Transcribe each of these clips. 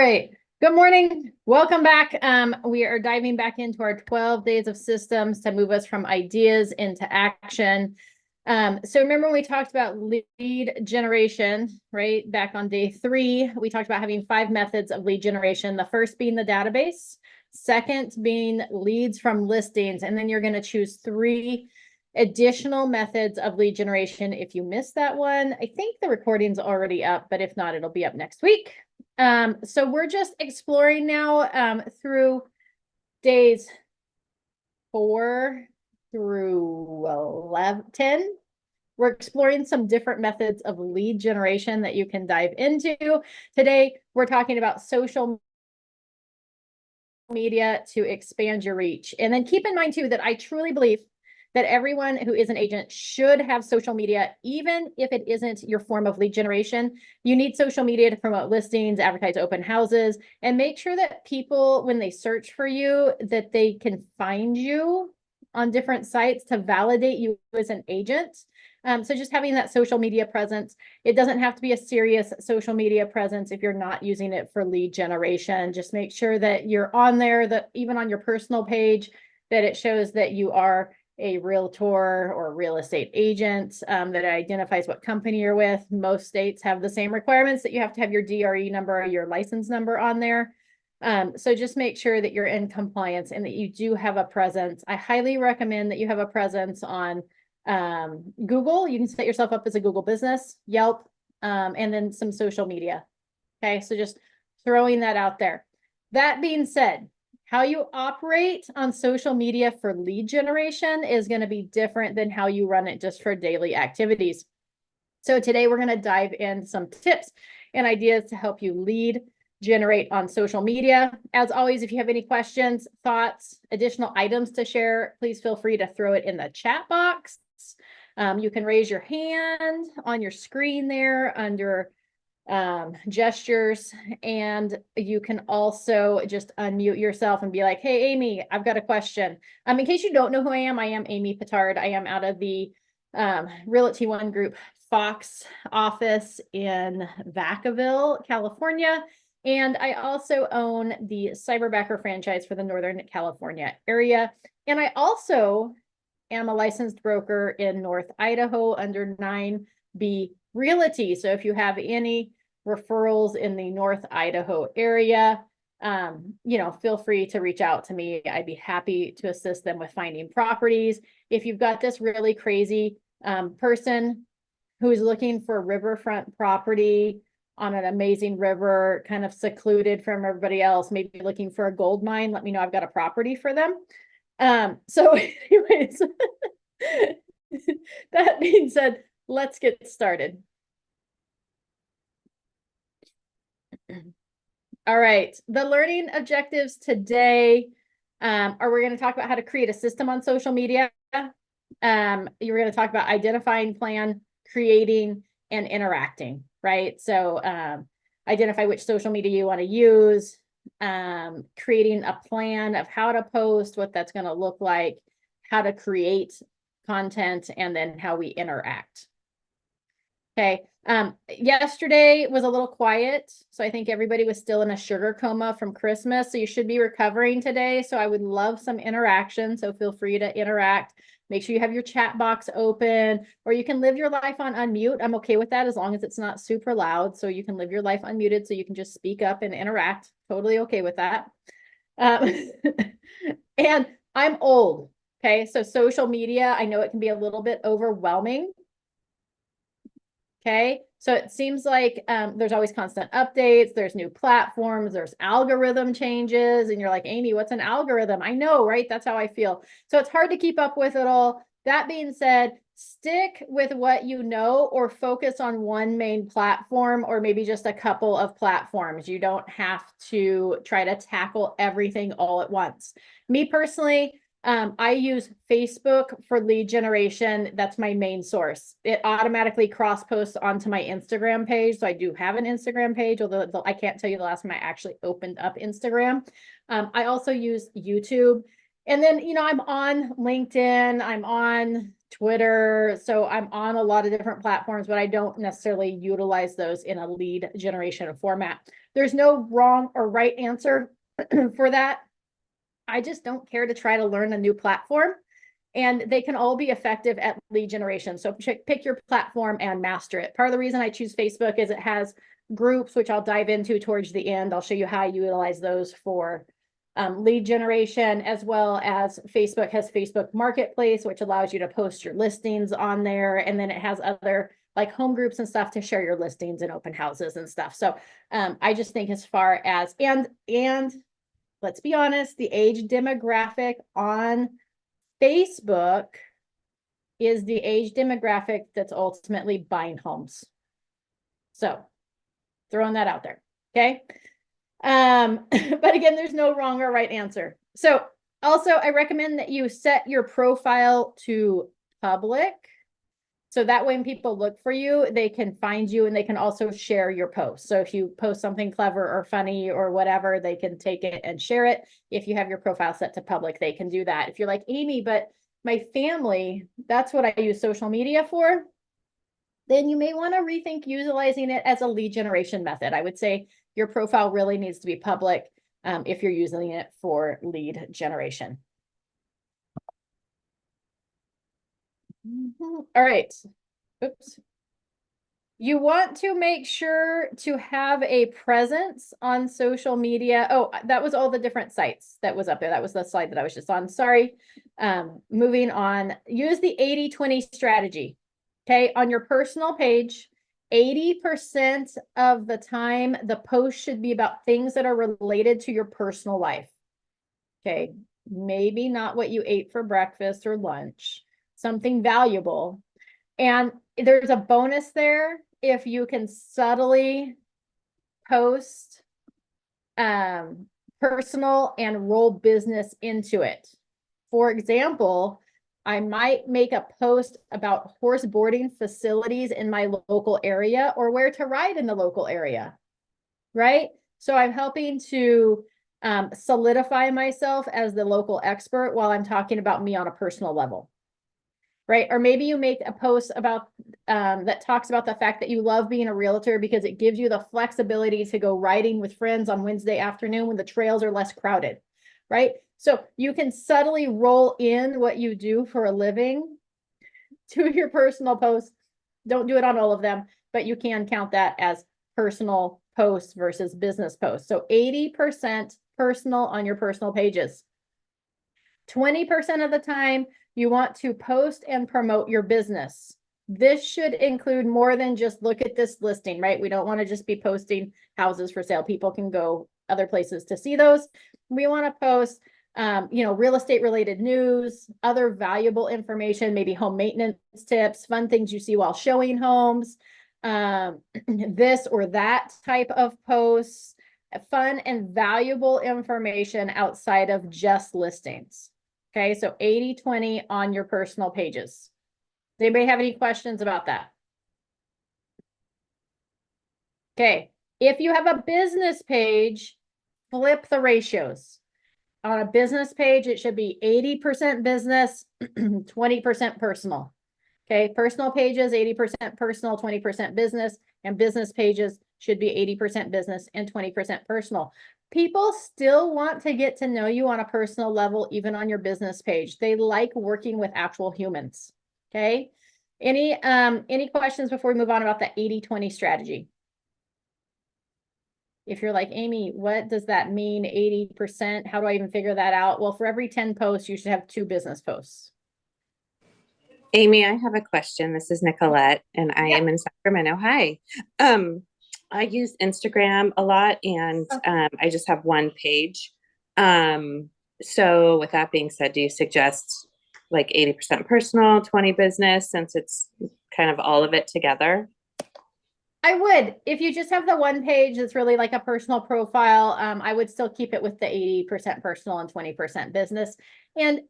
right. Good morning. Welcome back. We are diving back into our 12 days of systems to move us from ideas into action. So remember when we talked about lead generation, right? Back on day 3, we talked about having 5 methods of lead generation. The first being the database, second being leads from listings, and then you're going to choose 3 additional methods of lead generation. If you missed that one, I think the recording's already up, but if not, it'll be up next week. So we're just exploring now through days 4 through 10. We're exploring some different methods of lead generation that you can dive into. Today, we're talking about social media to expand your reach. And then keep in mind too, that I truly believe that everyone who is an agent should have social media, even if it isn't your form of lead generation. You need social media to promote listings, advertise open houses, and make sure that people, when they search for you, that they can find you on different sites to validate you as an agent. So just having that social media presence, it doesn't have to be a serious social media presence if you're not using it for lead generation. Just make sure that you're on there, that even on your personal page, that it shows that you are a realtor or real estate agent, that it identifies what company you're with. Most states have the same requirements that you have to have your DRE number or your license number on there. So just make sure that you're in compliance and that you do have a presence. I highly recommend that you have a presence on Google. You can set yourself up as a Google business, Yelp, and then some social media. Okay, so just throwing that out there. That being said, how you operate on social media for lead generation is going to be different than how you run it just for daily activities. So today we're going to dive in some tips and ideas to help you lead generate on social media. As always, if you have any questions, thoughts, additional items to share, please feel free to throw it in the chat box. You can raise your hand on your screen there under gestures, and you can also just unmute yourself and be like, hey, Amy, I've got a question. In case you don't know who I am Amy Pittard. I am out of the Realty One Group Fox office in Vacaville, California. And I also own the Cyberbacker franchise for the Northern California area. And I also am a licensed broker in North Idaho under 9B Realty. So if you have any referrals in the North Idaho area, feel free to reach out to me. I'd be happy to assist them with finding properties. If you've got this really crazy person who is looking for riverfront property on an amazing river, kind of secluded from everybody else, maybe looking for a gold mine, let me know. I've got a property for them. So anyways, that being said, let's get started. All right, the learning objectives today are we're going to talk about how to create a system on social media. You're going to talk about identifying, plan, creating, and interacting, right? So identify which social media you want to use, creating a plan of how to post, what that's going to look like, how to create content, and then how we interact. Okay. Yesterday was a little quiet, so I think everybody was still in a sugar coma from Christmas. So you should be recovering today. So I would love some interaction. So feel free to interact. Make sure you have your chat box open, or you can live your life on unmute. I'm okay with that as long as it's not super loud. So you can live your life unmuted, so you can just speak up and interact. Totally okay with that. And I'm old. Okay. So social media, I know it can be a little bit overwhelming. Okay, so it seems like there's always constant updates, there's new platforms, there's algorithm changes, and you're like, Amy, what's an algorithm? I know, right? That's how I feel. So it's hard to keep up with it all. That being said, stick with what you know, or focus on one main platform, or maybe just a couple of platforms. You don't have to try to tackle everything all at once. Me personally, I use Facebook for lead generation. That's my main source. It automatically cross posts onto my Instagram page. So I do have an Instagram page, although I can't tell you the last time I actually opened up Instagram. I also use YouTube. And then, I'm on LinkedIn, I'm on Twitter. So I'm on a lot of different platforms, but I don't necessarily utilize those in a lead generation format. There's no wrong or right answer for that. I just don't care to try to learn a new platform, and they can all be effective at lead generation. So pick your platform and master it. Part of the reason I choose Facebook is it has groups, which I'll dive into towards the end. I'll show you how I utilize those for lead generation, as well as Facebook has Facebook Marketplace, which allows you to post your listings on there. And then it has other like home groups and stuff to share your listings and open houses and stuff. So I just think as far as, and let's be honest, the age demographic on Facebook is the age demographic that's ultimately buying homes. So throwing that out there. Okay. But again, there's no wrong or right answer. So also I recommend that you set your profile to public. So that way when people look for you, they can find you and they can also share your post. So if you post something clever or funny or whatever, they can take it and share it. If you have your profile set to public, they can do that. If you're like, Amy, but my family, that's what I use social media for, then you may want to rethink utilizing it as a lead generation method. I would say your profile really needs to be public if you're using it for lead generation. All right. Oops. You want to make sure to have a presence on social media. Oh, that was all the different sites that was up there. That was the slide that I was just on. Sorry. Moving on. Use the 80-20 strategy. Okay. On your personal page, 80% of the time, the post should be about things that are related to your personal life. Okay. Maybe not what you ate for breakfast or lunch, something valuable. And there's a bonus there if you can subtly post personal and roll business into it. For example, I might make a post about horse boarding facilities in my local area or where to ride in the local area, right? So I'm helping to solidify myself as the local expert while I'm talking about me on a personal level. Right. Or maybe you make a post about that talks about the fact that you love being a realtor because it gives you the flexibility to go riding with friends on Wednesday afternoon when the trails are less crowded. Right. So you can subtly roll in what you do for a living to your personal posts. Don't do it on all of them, but you can count that as personal posts versus business posts. So 80% personal on your personal pages. 20% of the time, you want to post and promote your business. This should include more than just look at this listing, right? We don't want to just be posting houses for sale. People can go other places to see those. We want to post, real estate related news, other valuable information, maybe home maintenance tips, fun things you see while showing homes, this or that type of posts, fun and valuable information outside of just listings. Okay, so 80-20 on your personal pages. Does anybody have any questions about that? Okay, if you have a business page, flip the ratios. On a business page, it should be 80% business, 20% personal. Okay, personal pages, 80% personal, 20% business, and business pages should be 80% business and 20% personal. People still want to get to know you on a personal level, even on your business page. They like working with actual humans. Okay. Any questions before we move on about the 80-20 strategy? If you're like, Amy, what does that mean? 80%? How do I even figure that out? Well, for every 10 posts, you should have 2 business posts. Amy, I have a question. This is Nicolette, and I am in Sacramento. Hi. I use Instagram a lot, and I just have one page. So with that being said, do you suggest like 80% personal, 20 business, since it's kind of all of it together? I would. If you just have the one page that's really like a personal profile, I would still keep it with the 80% personal and 20% business. And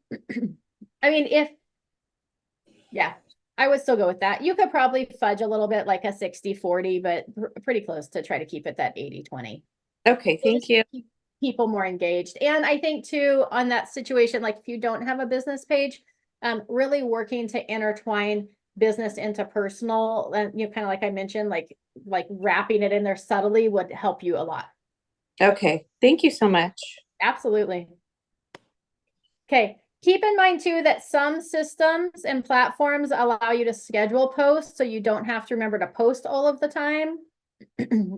I mean, I would still go with that. You could probably fudge a little bit like a 60-40, but pretty close to try to keep it that 80-20. Okay, thank you. Keep people more engaged. And I think too, on that situation, like if you don't have a business page, really working to intertwine business into personal, and kind of like I mentioned, like wrapping it in there subtly would help you a lot. Okay, thank you so much. Absolutely. Okay, keep in mind too that some systems and platforms allow you to schedule posts, so you don't have to remember to post all of the time.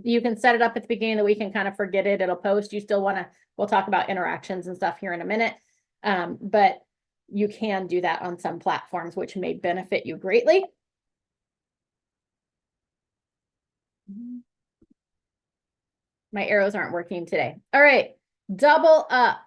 You can set it up at the beginning of the week and kind of forget it. It'll post. You still want to, we'll talk about interactions and stuff here in a minute. But you can do that on some platforms, which may benefit you greatly. My arrows aren't working today. All right, double up.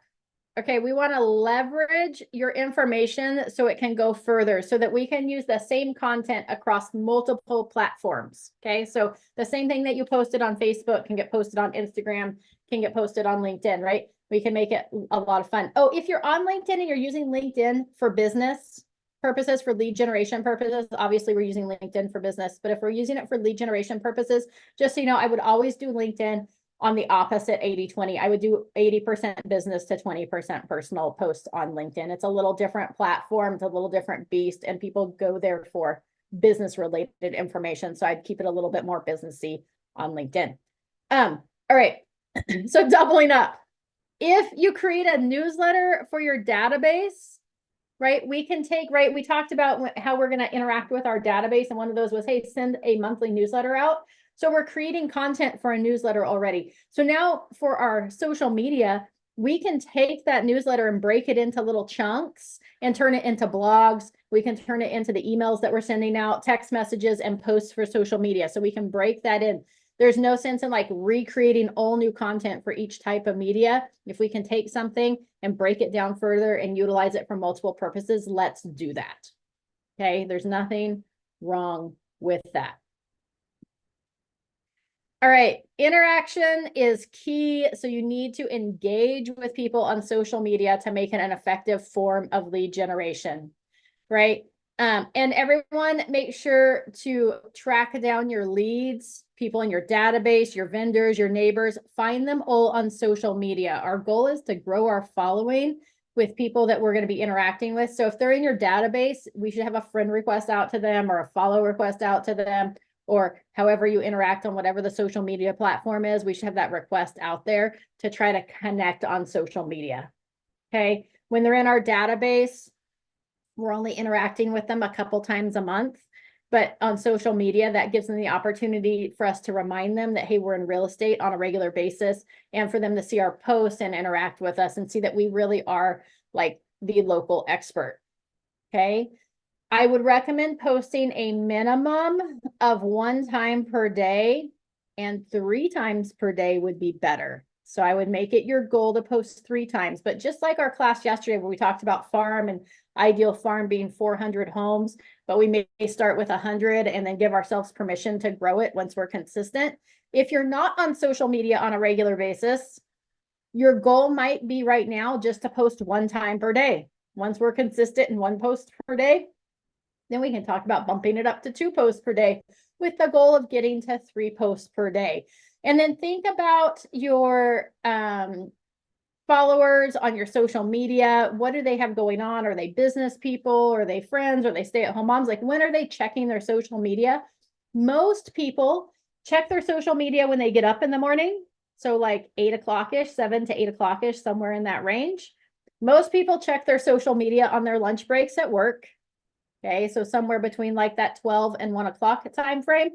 Okay, we want to leverage your information so it can go further, so that we can use the same content across multiple platforms. Okay, so the same thing that you posted on Facebook can get posted on Instagram, can get posted on LinkedIn, right? We can make it a lot of fun. Oh, if you're on LinkedIn and you're using LinkedIn for business purposes, for lead generation purposes, obviously we're using LinkedIn for business, but if we're using it for lead generation purposes, just so you know, I would always do LinkedIn on the opposite 80-20. I would do 80% business to 20% personal posts on LinkedIn. It's a little different platform, it's a little different beast, and people go there for business related information. So I'd keep it a little bit more businessy on LinkedIn. All right. So doubling up. If you create a newsletter for your database, right, we can take, right, we talked about how we're going to interact with our database, and one of those was, hey, send a monthly newsletter out. So we're creating content for a newsletter already. So now for our social media, we can take that newsletter and break it into little chunks and turn it into blogs. We can turn it into the emails that we're sending out, text messages, and posts for social media. So we can break that in. There's no sense in like recreating all new content for each type of media. If we can take something and break it down further and utilize it for multiple purposes, let's do that. Okay, there's nothing wrong with that. All right, interaction is key. So you need to engage with people on social media to make it an effective form of lead generation, right? And everyone, make sure to track down your leads, people in your database, your vendors, your neighbors, find them all on social media. Our goal is to grow our following with people that we're going to be interacting with. So if they're in your database, we should have a friend request out to them or a follow request out to them, or however you interact on whatever the social media platform is. We should have that request out there to try to connect on social media. Okay. When they're in our database, we're only interacting with them a couple times a month, but on social media, that gives them the opportunity for us to remind them that, hey, we're in real estate on a regular basis, and for them to see our posts and interact with us and see that we really are like the local expert. Okay. I would recommend posting a minimum of 1 time per day, and 3 times per day would be better. So I would make it your goal to post 3 times. But just like our class yesterday, where we talked about farm and ideal farm being 400 homes, but we may start with 100 and then give ourselves permission to grow it once we're consistent. If you're not on social media on a regular basis, your goal might be right now just to post 1 time per day. Once we're consistent in 1 post per day, then we can talk about bumping it up to 2 posts per day with the goal of getting to 3 posts per day. And then think about your followers on your social media. What do they have going on? Are they business people? Are they friends? Are they stay-at-home moms? Like, when are they checking their social media? Most people check their social media when they get up in the morning. So like 8 o'clock-ish, 7 to 8 o'clock-ish, somewhere in that range. Most people check their social media on their lunch breaks at work. Okay, so somewhere between like that 12 and 1 o'clock time frame.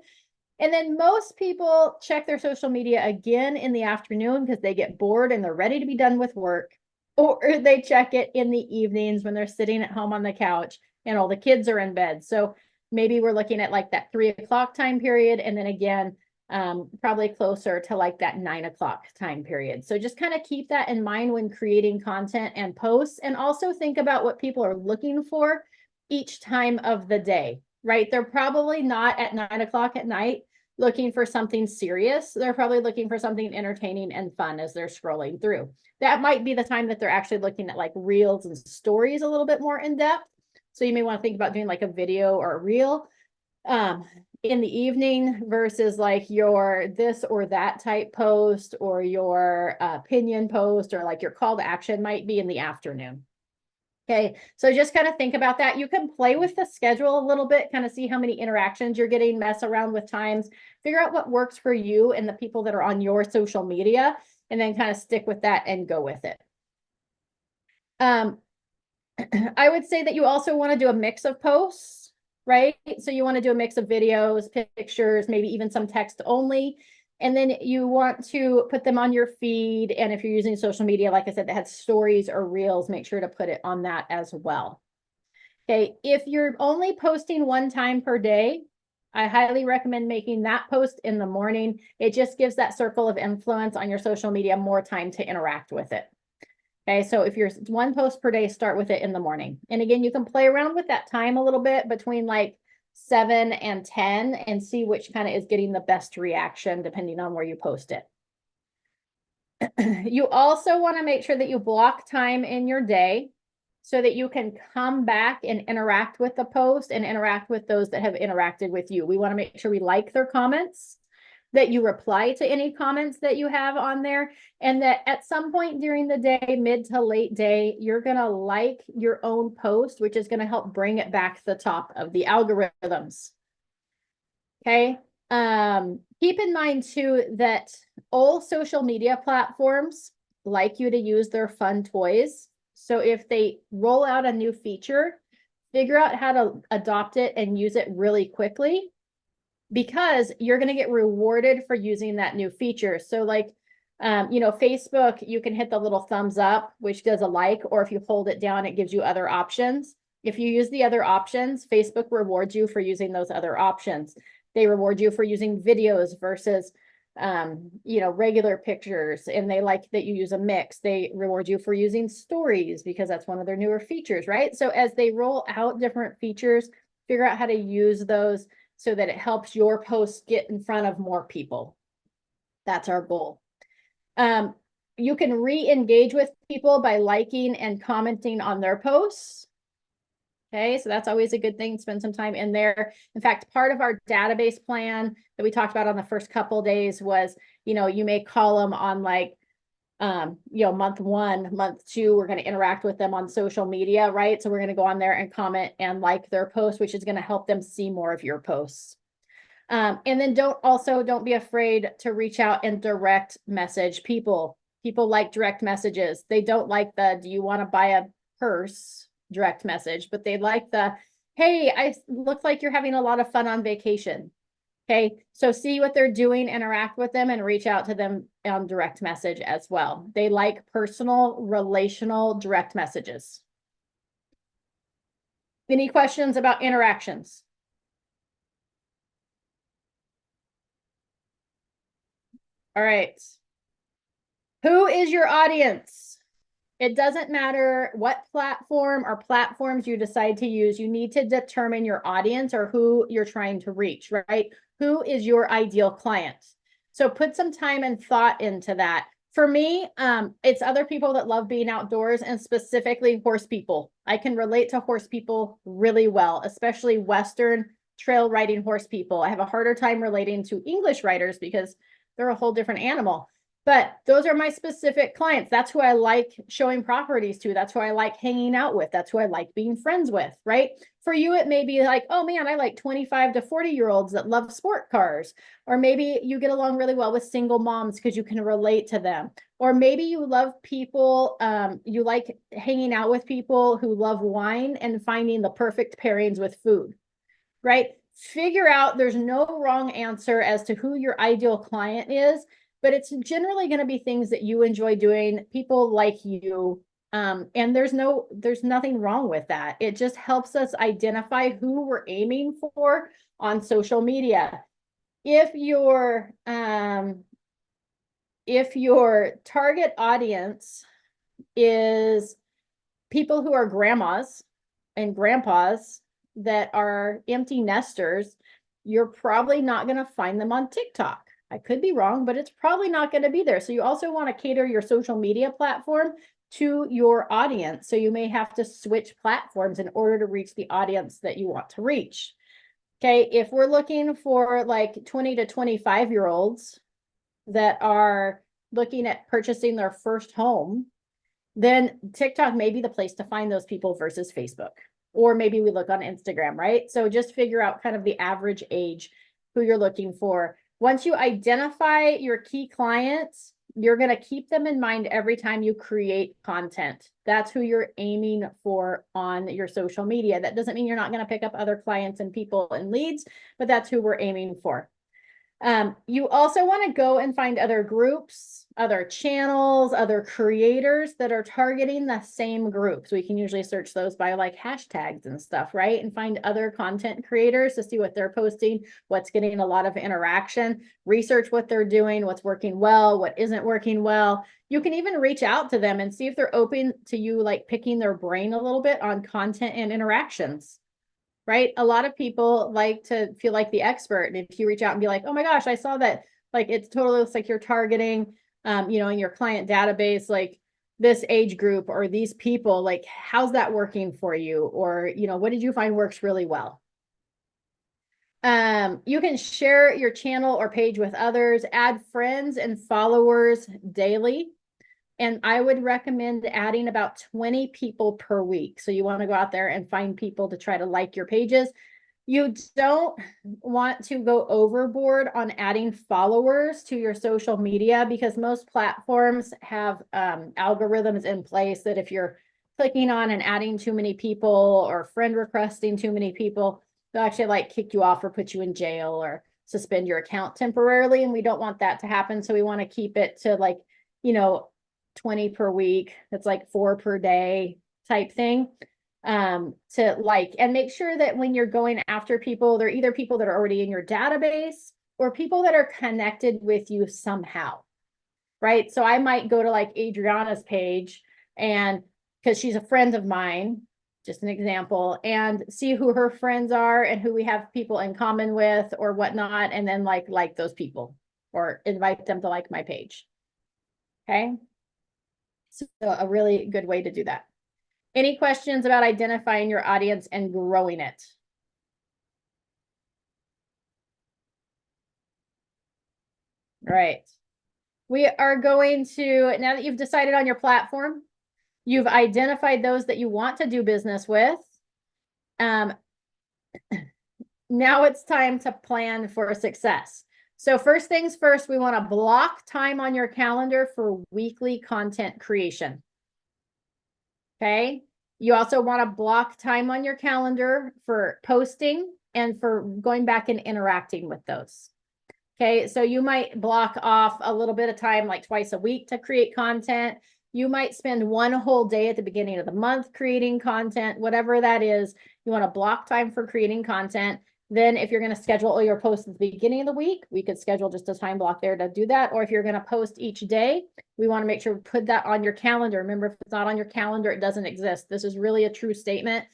And then most people check their social media again in the afternoon because they get bored and they're ready to be done with work. Or they check it in the evenings when they're sitting at home on the couch and all the kids are in bed. So maybe we're looking at like that 3 o'clock time period. And then again, probably closer to like that 9 o'clock time period. So just kind of keep that in mind when creating content and posts, and also think about what people are looking for each time of the day, right? They're probably not at 9 o'clock at night looking for something serious. They're probably looking for something entertaining and fun as they're scrolling through. That might be the time that they're actually looking at like reels and stories a little bit more in depth. So you may want to think about doing like a video or a reel in the evening versus like your this or that type post, or your opinion post, or like your call to action might be in the afternoon. Okay, so just kind of think about that. You can play with the schedule a little bit, kind of see how many interactions you're getting, mess around with times, figure out what works for you and the people that are on your social media, and then kind of stick with that and go with it. I would say that you also want to do a mix of posts, right? So you want to do a mix of videos, pictures, maybe even some text only. And then you want to put them on your feed. And if you're using social media, like I said, that had stories or reels, make sure to put it on that as well. Okay, if you're only posting one time per day, I highly recommend making that post in the morning. It just gives that circle of influence on your social media more time to interact with it. Okay, so if you're one post per day, start with it in the morning. And again, you can play around with that time a little bit between like 7 and 10 and see which kind of is getting the best reaction depending on where you post it. You also want to make sure that you block time in your day so that you can come back and interact with the post and interact with those that have interacted with you. We want to make sure we like their comments, that you reply to any comments that you have on there, and that at some point during the day, mid to late day, you're going to like your own post, which is going to help bring it back to the top of the algorithms. Okay. Keep in mind too that all social media platforms like you to use their fun toys. So if they roll out a new feature, figure out how to adopt it and use it really quickly, because you're going to get rewarded for using that new feature. So like, Facebook, you can hit the little thumbs up, which does a like, or if you hold it down, it gives you other options. If you use the other options, Facebook rewards you for using those other options. They reward you for using videos versus, regular pictures, and they like that you use a mix. They reward you for using stories because that's one of their newer features, right? So as they roll out different features, figure out how to use those so that it helps your posts get in front of more people. That's our goal. You can re-engage with people by liking and commenting on their posts. Okay, so that's always a good thing. Spend some time in there. In fact, part of our database plan that we talked about on the first couple days was, you may call them on like, month 1, month 2, we're going to interact with them on social media, right? So we're going to go on there and comment and like their post, which is going to help them see more of your posts. And then don't be afraid to reach out and direct message people. People like direct messages. They don't like the, do you want to buy a purse direct message, but they like the, hey, I look like you're having a lot of fun on vacation. Okay, so see what they're doing, interact with them, and reach out to them on direct message as well. They like personal, relational, direct messages. Any questions about interactions? All right. Who is your audience? It doesn't matter what platform or platforms you decide to use. You need to determine your audience or who you're trying to reach, right? Who is your ideal client? So put some time and thought into that. For me, it's other people that love being outdoors, and specifically horse people. I can relate to horse people really well, especially Western trail riding horse people. I have a harder time relating to English riders because they're a whole different animal. But those are my specific clients. That's who I like showing properties to. That's who I like hanging out with. That's who I like being friends with, right? For you, it may be like, oh man, I like 25 to 40-year-olds that love sport cars. Or maybe you get along really well with single moms because you can relate to them. Or maybe you love people, you like hanging out with people who love wine and finding the perfect pairings with food, right? Figure out, there's no wrong answer as to who your ideal client is, but it's generally going to be things that you enjoy doing, people like you. And there's nothing wrong with that. It just helps us identify who we're aiming for on social media. If your target audience is people who are grandmas and grandpas that are empty nesters, you're probably not going to find them on TikTok. I could be wrong, but it's probably not going to be there. So you also want to cater your social media platform to your audience. So you may have to switch platforms in order to reach the audience that you want to reach. Okay, if we're looking for like 20 to 25-year-olds that are looking at purchasing their first home, then TikTok may be the place to find those people versus Facebook. Or maybe we look on Instagram, right? So just figure out kind of the average age, who you're looking for. Once you identify your key clients, you're going to keep them in mind every time you create content. That's who you're aiming for on your social media. That doesn't mean you're not going to pick up other clients and people and leads, but that's who we're aiming for. You also want to go and find other groups, other channels, other creators that are targeting the same group. So we can usually search those by like hashtags and stuff, right? And find other content creators to see what they're posting, what's getting a lot of interaction, research what they're doing, what's working well, what isn't working well. You can even reach out to them and see if they're open to you, like picking their brain a little bit on content and interactions. Right? A lot of people like to feel like the expert. And if you reach out and be like, oh my gosh, I saw that, like, it totally looks like you're targeting, in your client database, like this age group or these people, like, how's that working for you? Or, what did you find works really well? You can share your channel or page with others, add friends and followers daily. And I would recommend adding about 20 people per week. So you want to go out there and find people to try to like your pages. You don't want to go overboard on adding followers to your social media because most platforms have algorithms in place that if you're clicking on and adding too many people or friend requesting too many people, they'll actually like kick you off or put you in jail or suspend your account temporarily. And we don't want that to happen. So we want to keep it to like, 20 per week. That's like 4 per day type thing. To like, and make sure that when you're going after people, they're either people that are already in your database or people that are connected with you somehow. Right. So I might go to like Adriana's page and because she's a friend of mine, just an example, and see who her friends are and who we have people in common with or whatnot. And then like those people or invite them to like my page. Okay. So a really good way to do that. Any questions about identifying your audience and growing it? All right. We are going to, now that you've decided on your platform, you've identified those that you want to do business with. Now it's time to plan for success. So first things first, we want to block time on your calendar for weekly content creation. Okay. You also want to block time on your calendar for posting and for going back and interacting with those. Okay. So you might block off a little bit of time, like twice a week to create content. You might spend one whole day at the beginning of the month creating content, whatever that is. You want to block time for creating content. Then if you're going to schedule all your posts at the beginning of the week, we could schedule just a time block there to do that. Or if you're going to post each day, we want to make sure we put that on your calendar. Remember, if it's not on your calendar, it doesn't exist. This is really a true statement.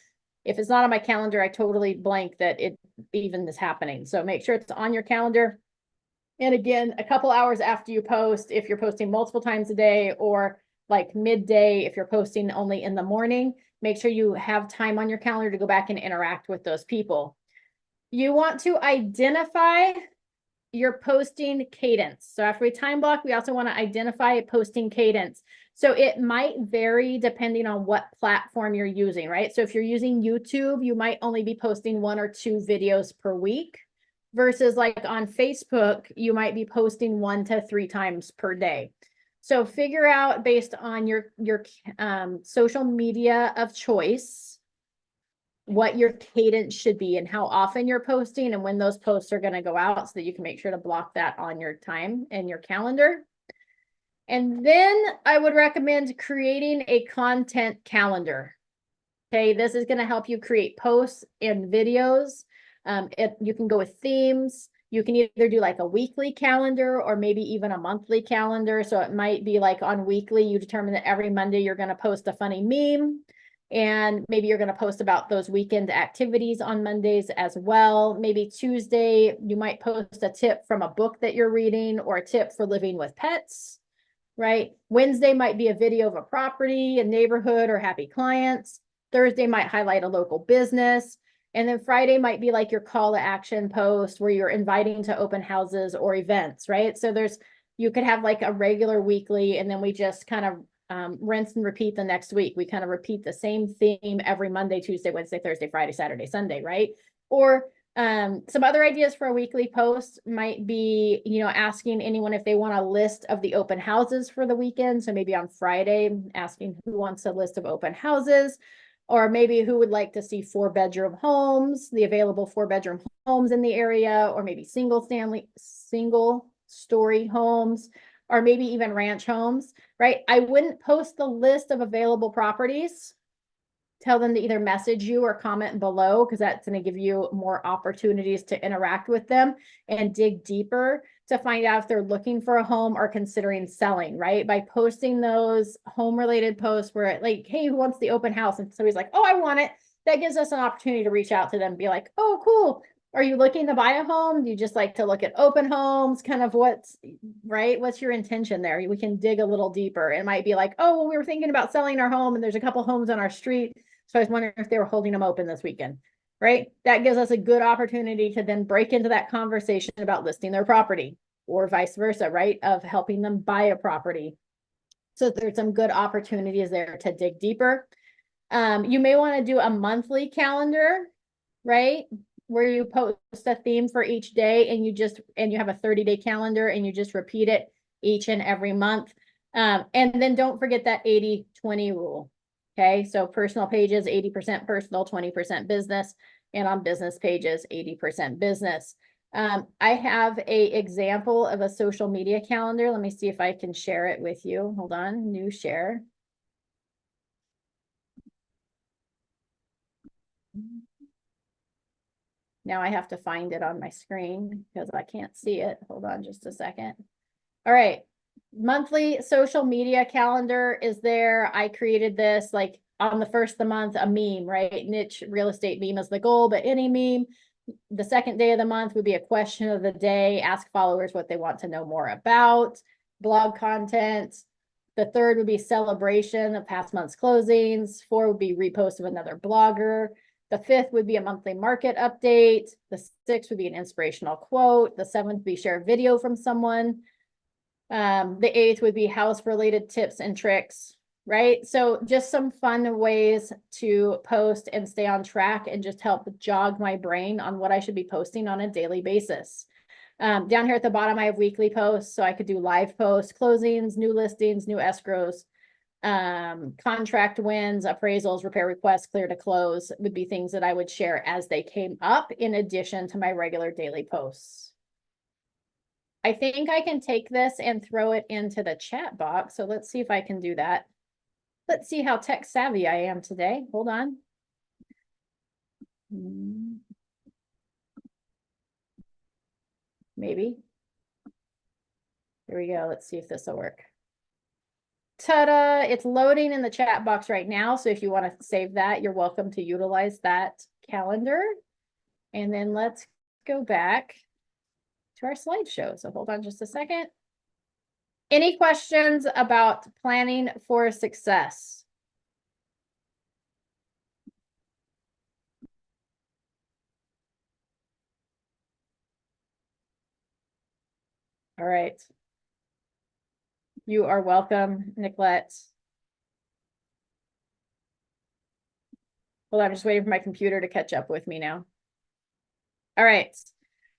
If it's not on my calendar, I totally blank that it even is happening. So make sure it's on your calendar. And again, a couple hours after you post, if you're posting multiple times a day or like midday, if you're posting only in the morning, make sure you have time on your calendar to go back and interact with those people. You want to identify your posting cadence. So after we time block, we also want to identify a posting cadence. So it might vary depending on what platform you're using, right? So if you're using YouTube, you might only be posting 1 or 2 videos per week versus like on Facebook, you might be posting 1 to 3 times per day. So figure out based on your social media of choice, what your cadence should be and how often you're posting and when those posts are going to go out so that you can make sure to block that on your time and your calendar. And then I would recommend creating a content calendar. Okay, this is going to help you create posts and videos. You can go with themes. You can either do like a weekly calendar or maybe even a monthly calendar. So it might be like on weekly, you determine that every Monday you're going to post a funny meme. And maybe you're going to post about those weekend activities on Mondays as well. Maybe Tuesday, you might post a tip from a book that you're reading or a tip for living with pets, right? Wednesday might be a video of a property, a neighborhood, or happy clients. Thursday might highlight a local business. And then Friday might be like your call to action post where you're inviting to open houses or events, right? So you could have like a regular weekly, and then we just kind of rinse and repeat the next week. We kind of repeat the same theme every Monday, Tuesday, Wednesday, Thursday, Friday, Saturday, Sunday, right? Or some other ideas for a weekly post might be, asking anyone if they want a list of the open houses for the weekend. So maybe on Friday, asking who wants a list of open houses, or maybe who would like to see 4-bedroom homes, the available 4-bedroom homes in the area, or maybe single story homes, or maybe even ranch homes, right? I wouldn't post the list of available properties. Tell them to either message you or comment below, because that's going to give you more opportunities to interact with them and dig deeper to find out if they're looking for a home or considering selling, right? By posting those home related posts where like, hey, who wants the open house? And somebody's like, oh, I want it. That gives us an opportunity to reach out to them and be like, oh, cool. Are you looking to buy a home? Do you just like to look at open homes? Kind of what's your intention there? We can dig a little deeper. It might be like, oh, well, we were thinking about selling our home and there's a couple homes on our street. So I was wondering if they were holding them open this weekend, right? That gives us a good opportunity to then break into that conversation about listing their property, or vice versa, right? Of helping them buy a property. So there's some good opportunities there to dig deeper. You may want to do a monthly calendar, right? Where you post a theme for each day and you have a 30-day calendar and you just repeat it each and every month. And then don't forget that 80-20 rule. Okay, so personal pages, 80% personal, 20% business, and on business pages, 80% business. I have a example of a social media calendar. Let me see if I can share it with you. Hold on, new share. Now I have to find it on my screen because I can't see it. Hold on just a second. All right. Monthly social media calendar is there. I created this like on the first of the month, a meme, right? Niche real estate meme is the goal, but any meme. The second day of the month would be a question of the day. Ask followers what they want to know more about. Blog content. The third would be celebration of past month's closings. 4 would be repost of another blogger. The 5th would be a monthly market update. The 6th would be an inspirational quote. The 7th would be share a video from someone. The 8th would be house related tips and tricks, right? So just some fun ways to post and stay on track and just help jog my brain on what I should be posting on a daily basis. Down here at the bottom, I have weekly posts, so I could do live posts, closings, new listings, new escrows, contract wins, appraisals, repair requests, clear to close would be things that I would share as they came up in addition to my regular daily posts. I think I can take this and throw it into the chat box. So let's see if I can do that. Let's see how tech savvy I am today. Hold on. Maybe. Here we go. Let's see if this will work. Ta-da! It's loading in the chat box right now. So if you want to save that, you're welcome to utilize that calendar. And then let's go back to our slideshow. So hold on just a second. Any questions about planning for success? All right. You are welcome, Nicolette. Well, I'm just waiting for my computer to catch up with me now. All right.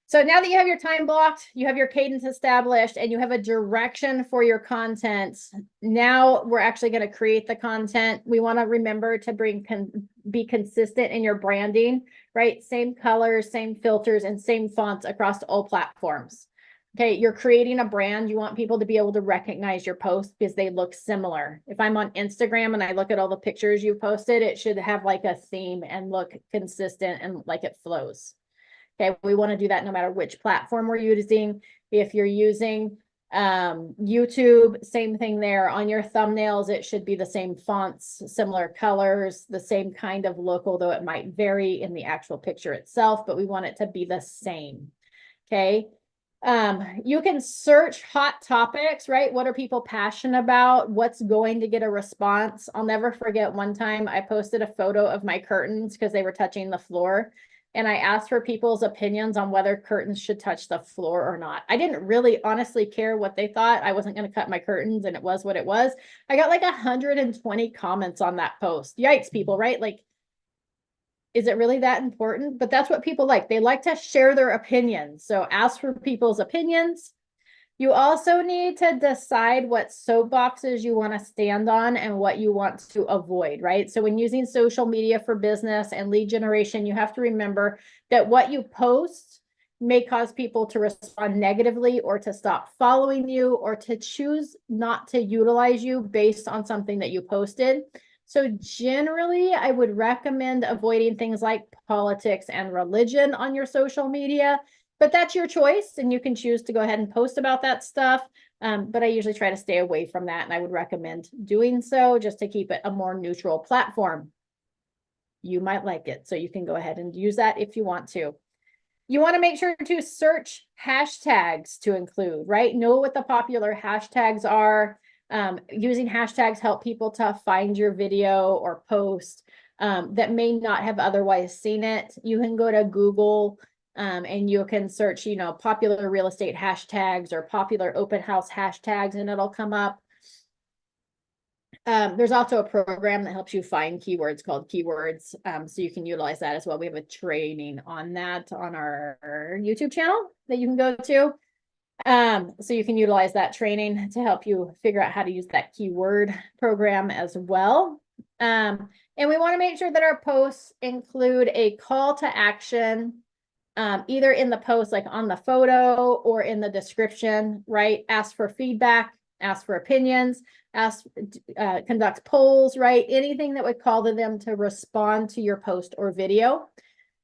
So now that you have your time blocked, you have your cadence established, and you have a direction for your content, now we're actually going to create the content. We want to remember to be consistent in your branding, right? Same colors, same filters, and same fonts across all platforms. Okay, you're creating a brand. You want people to be able to recognize your posts because they look similar. If I'm on Instagram and I look at all the pictures you posted, it should have like a theme and look consistent and like it flows. Okay, we want to do that no matter which platform we're using. If you're using YouTube, same thing there. On your thumbnails, it should be the same fonts, similar colors, the same kind of look, although it might vary in the actual picture itself, but we want it to be the same. Okay. You can search hot topics, right? What are people passionate about? What's going to get a response? I'll never forget one time I posted a photo of my curtains because they were touching the floor. and I asked for people's opinions on whether curtains should touch the floor or not. I didn't really honestly care what they thought. I wasn't going to cut my curtains, and it was what it was. I got like 120 comments on that post. Yikes, people, right? Like, is it really that important? But that's what people like. They like to share their opinions. So ask for people's opinions. You also need to decide what soapboxes you want to stand on and what you want to avoid, right? So when using social media for business and lead generation, you have to remember that what you post may cause people to respond negatively or to stop following you or to choose not to utilize you based on something that you posted. So generally, I would recommend avoiding things like politics and religion on your social media, but that's your choice, and you can choose to go ahead and post about that stuff. But I usually try to stay away from that, and I would recommend doing so just to keep it a more neutral platform. You might like it, so you can go ahead and use that if you want to. You want to make sure to search hashtags to include, right? Know what the popular hashtags are. Using hashtags help people to find your video or post that may not have otherwise seen it. You can go to Google and you can search, you know, popular real estate hashtags or popular open house hashtags, and it'll come up. There's also a program that helps you find keywords called Keywords. So you can utilize that as well. We have a training on that on our YouTube channel that you can go to. So you can utilize that training to help you figure out how to use that keyword program as well. And we want to make sure that our posts include a call to action, either in the post, like on the photo, or in the description, right? Ask for feedback, ask for opinions, conduct polls, right? Anything that would call to them to respond to your post or video.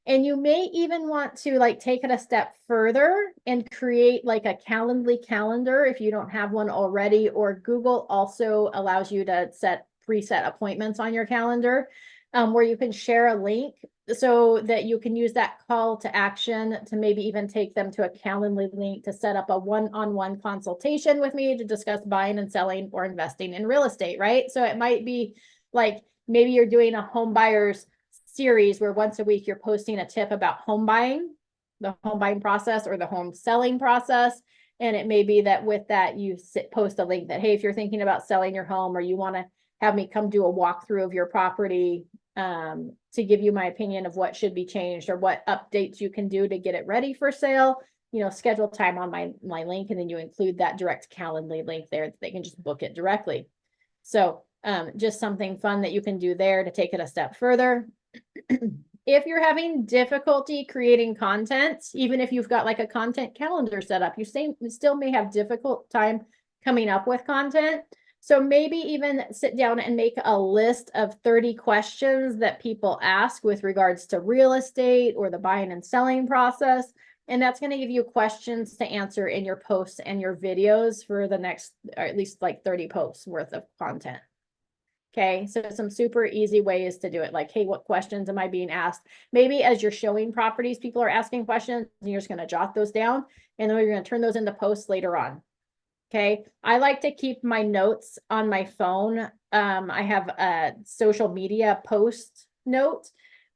And you may even want to like take it a step further and create like a Calendly calendar if you don't have one already, or Google also allows you to set preset appointments on your calendar, where you can share a link so that you can use that call to action to maybe even take them to a Calendly link to set up a one-on-one consultation with me to discuss buying and selling or investing in real estate, right? So it might be like maybe you're doing a home buyers series where once a week you're posting a tip about home buying, the home buying process or the home selling process. And it may be that with that you post a link that, hey, if you're thinking about selling your home or you want to have me come do a walkthrough of your property, to give you my opinion of what should be changed or what updates you can do to get it ready for sale, you know, schedule time on my link, and then you include that direct Calendly link there that they can just book it directly. So just something fun that you can do there to take it a step further. If you're having difficulty creating content, even if you've got like a content calendar set up, you still may have difficult time coming up with content. So maybe even sit down and make a list of 30 questions that people ask with regards to real estate or the buying and selling process. And that's going to give you questions to answer in your posts and your videos for the next, or at least like 30 posts worth of content. Okay, so some super easy ways to do it. Like, hey, what questions am I being asked? Maybe as you're showing properties, people are asking questions, and you're just going to jot those down, and then you're going to turn those into posts later on. Okay, I like to keep my notes on my phone. I have a social media post note.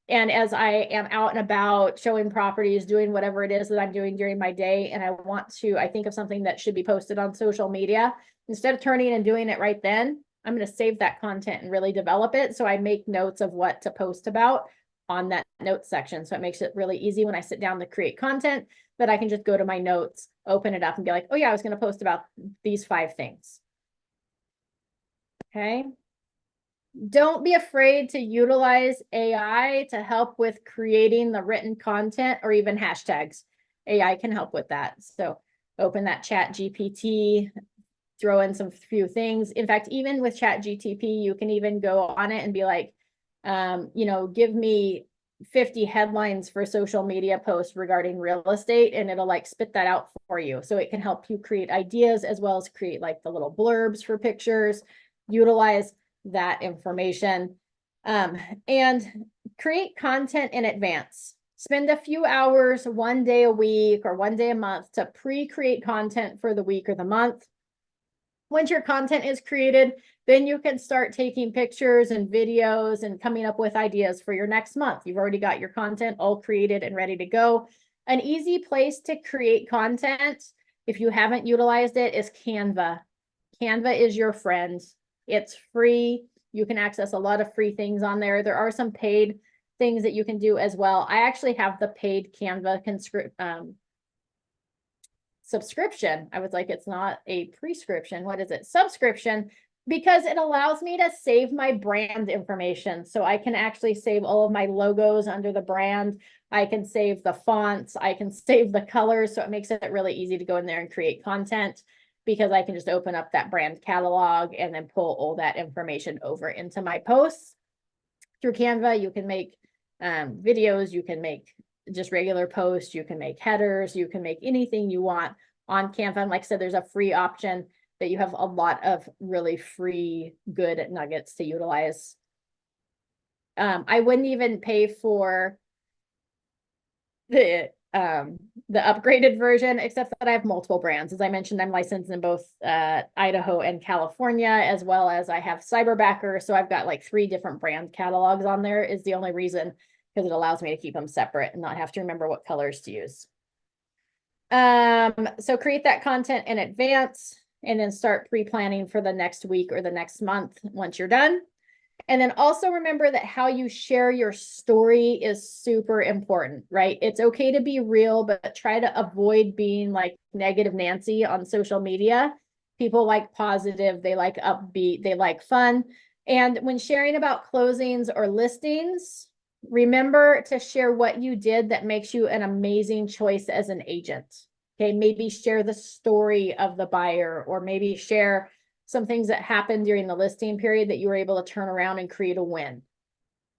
And as I am out and about showing properties, doing whatever it is that I'm doing during my day, and I think of something that should be posted on social media, instead of turning and doing it right then, I'm going to save that content and really develop it. So I make notes of what to post about on that notes section. So it makes it really easy when I sit down to create content that I can just go to my notes, open it up and be like, oh yeah, I was going to post about these 5 things. Okay. Don't be afraid to utilize AI to help with creating the written content or even hashtags. AI can help with that. So open that ChatGPT, throw in some few things. In fact, even with ChatGPT, you can even go on it and be like, you know, give me 50 headlines for social media posts regarding real estate, and it'll like spit that out for you. So it can help you create ideas as well as create like the little blurbs for pictures, utilize that information, and create content in advance. Spend a few hours, one day a week or one day a month to pre-create content for the week or the month. Once your content is created, then you can start taking pictures and videos and coming up with ideas for your next month. You've already got your content all created and ready to go. An easy place to create content, if you haven't utilized it, is Canva. Canva is your friend. It's free. You can access a lot of free things on there. There are some paid things that you can do as well. I actually have the paid Canva subscription. I was like, it's not a prescription. What is it? Subscription, because it allows me to save my brand information. So I can actually save all of my logos under the brand. I can save the fonts. I can save the colors. So it makes it really easy to go in there and create content, because I can just open up that brand catalog and then pull all that information over into my posts. Through Canva, you can make videos, you can make just regular posts, you can make headers, you can make anything you want on Canva. And like I said, there's a free option that you have a lot of really free good nuggets to utilize. I wouldn't even pay for the upgraded version, except that I have multiple brands. As I mentioned, I'm licensed in both Idaho and California, as well as I have Cyberbacker. So I've got like 3 different brand catalogs on there, is the only reason, because it allows me to keep them separate and not have to remember what colors to use. So create that content in advance and then start pre-planning for the next week or the next month once you're done. And then also remember that how you share your story is super important, right? It's okay to be real, but try to avoid being like negative Nancy on social media. People like positive, they like upbeat, they like fun. And when sharing about closings or listings, remember to share what you did that makes you an amazing choice as an agent. Okay, maybe share the story of the buyer, or maybe share some things that happened during the listing period that you were able to turn around and create a win.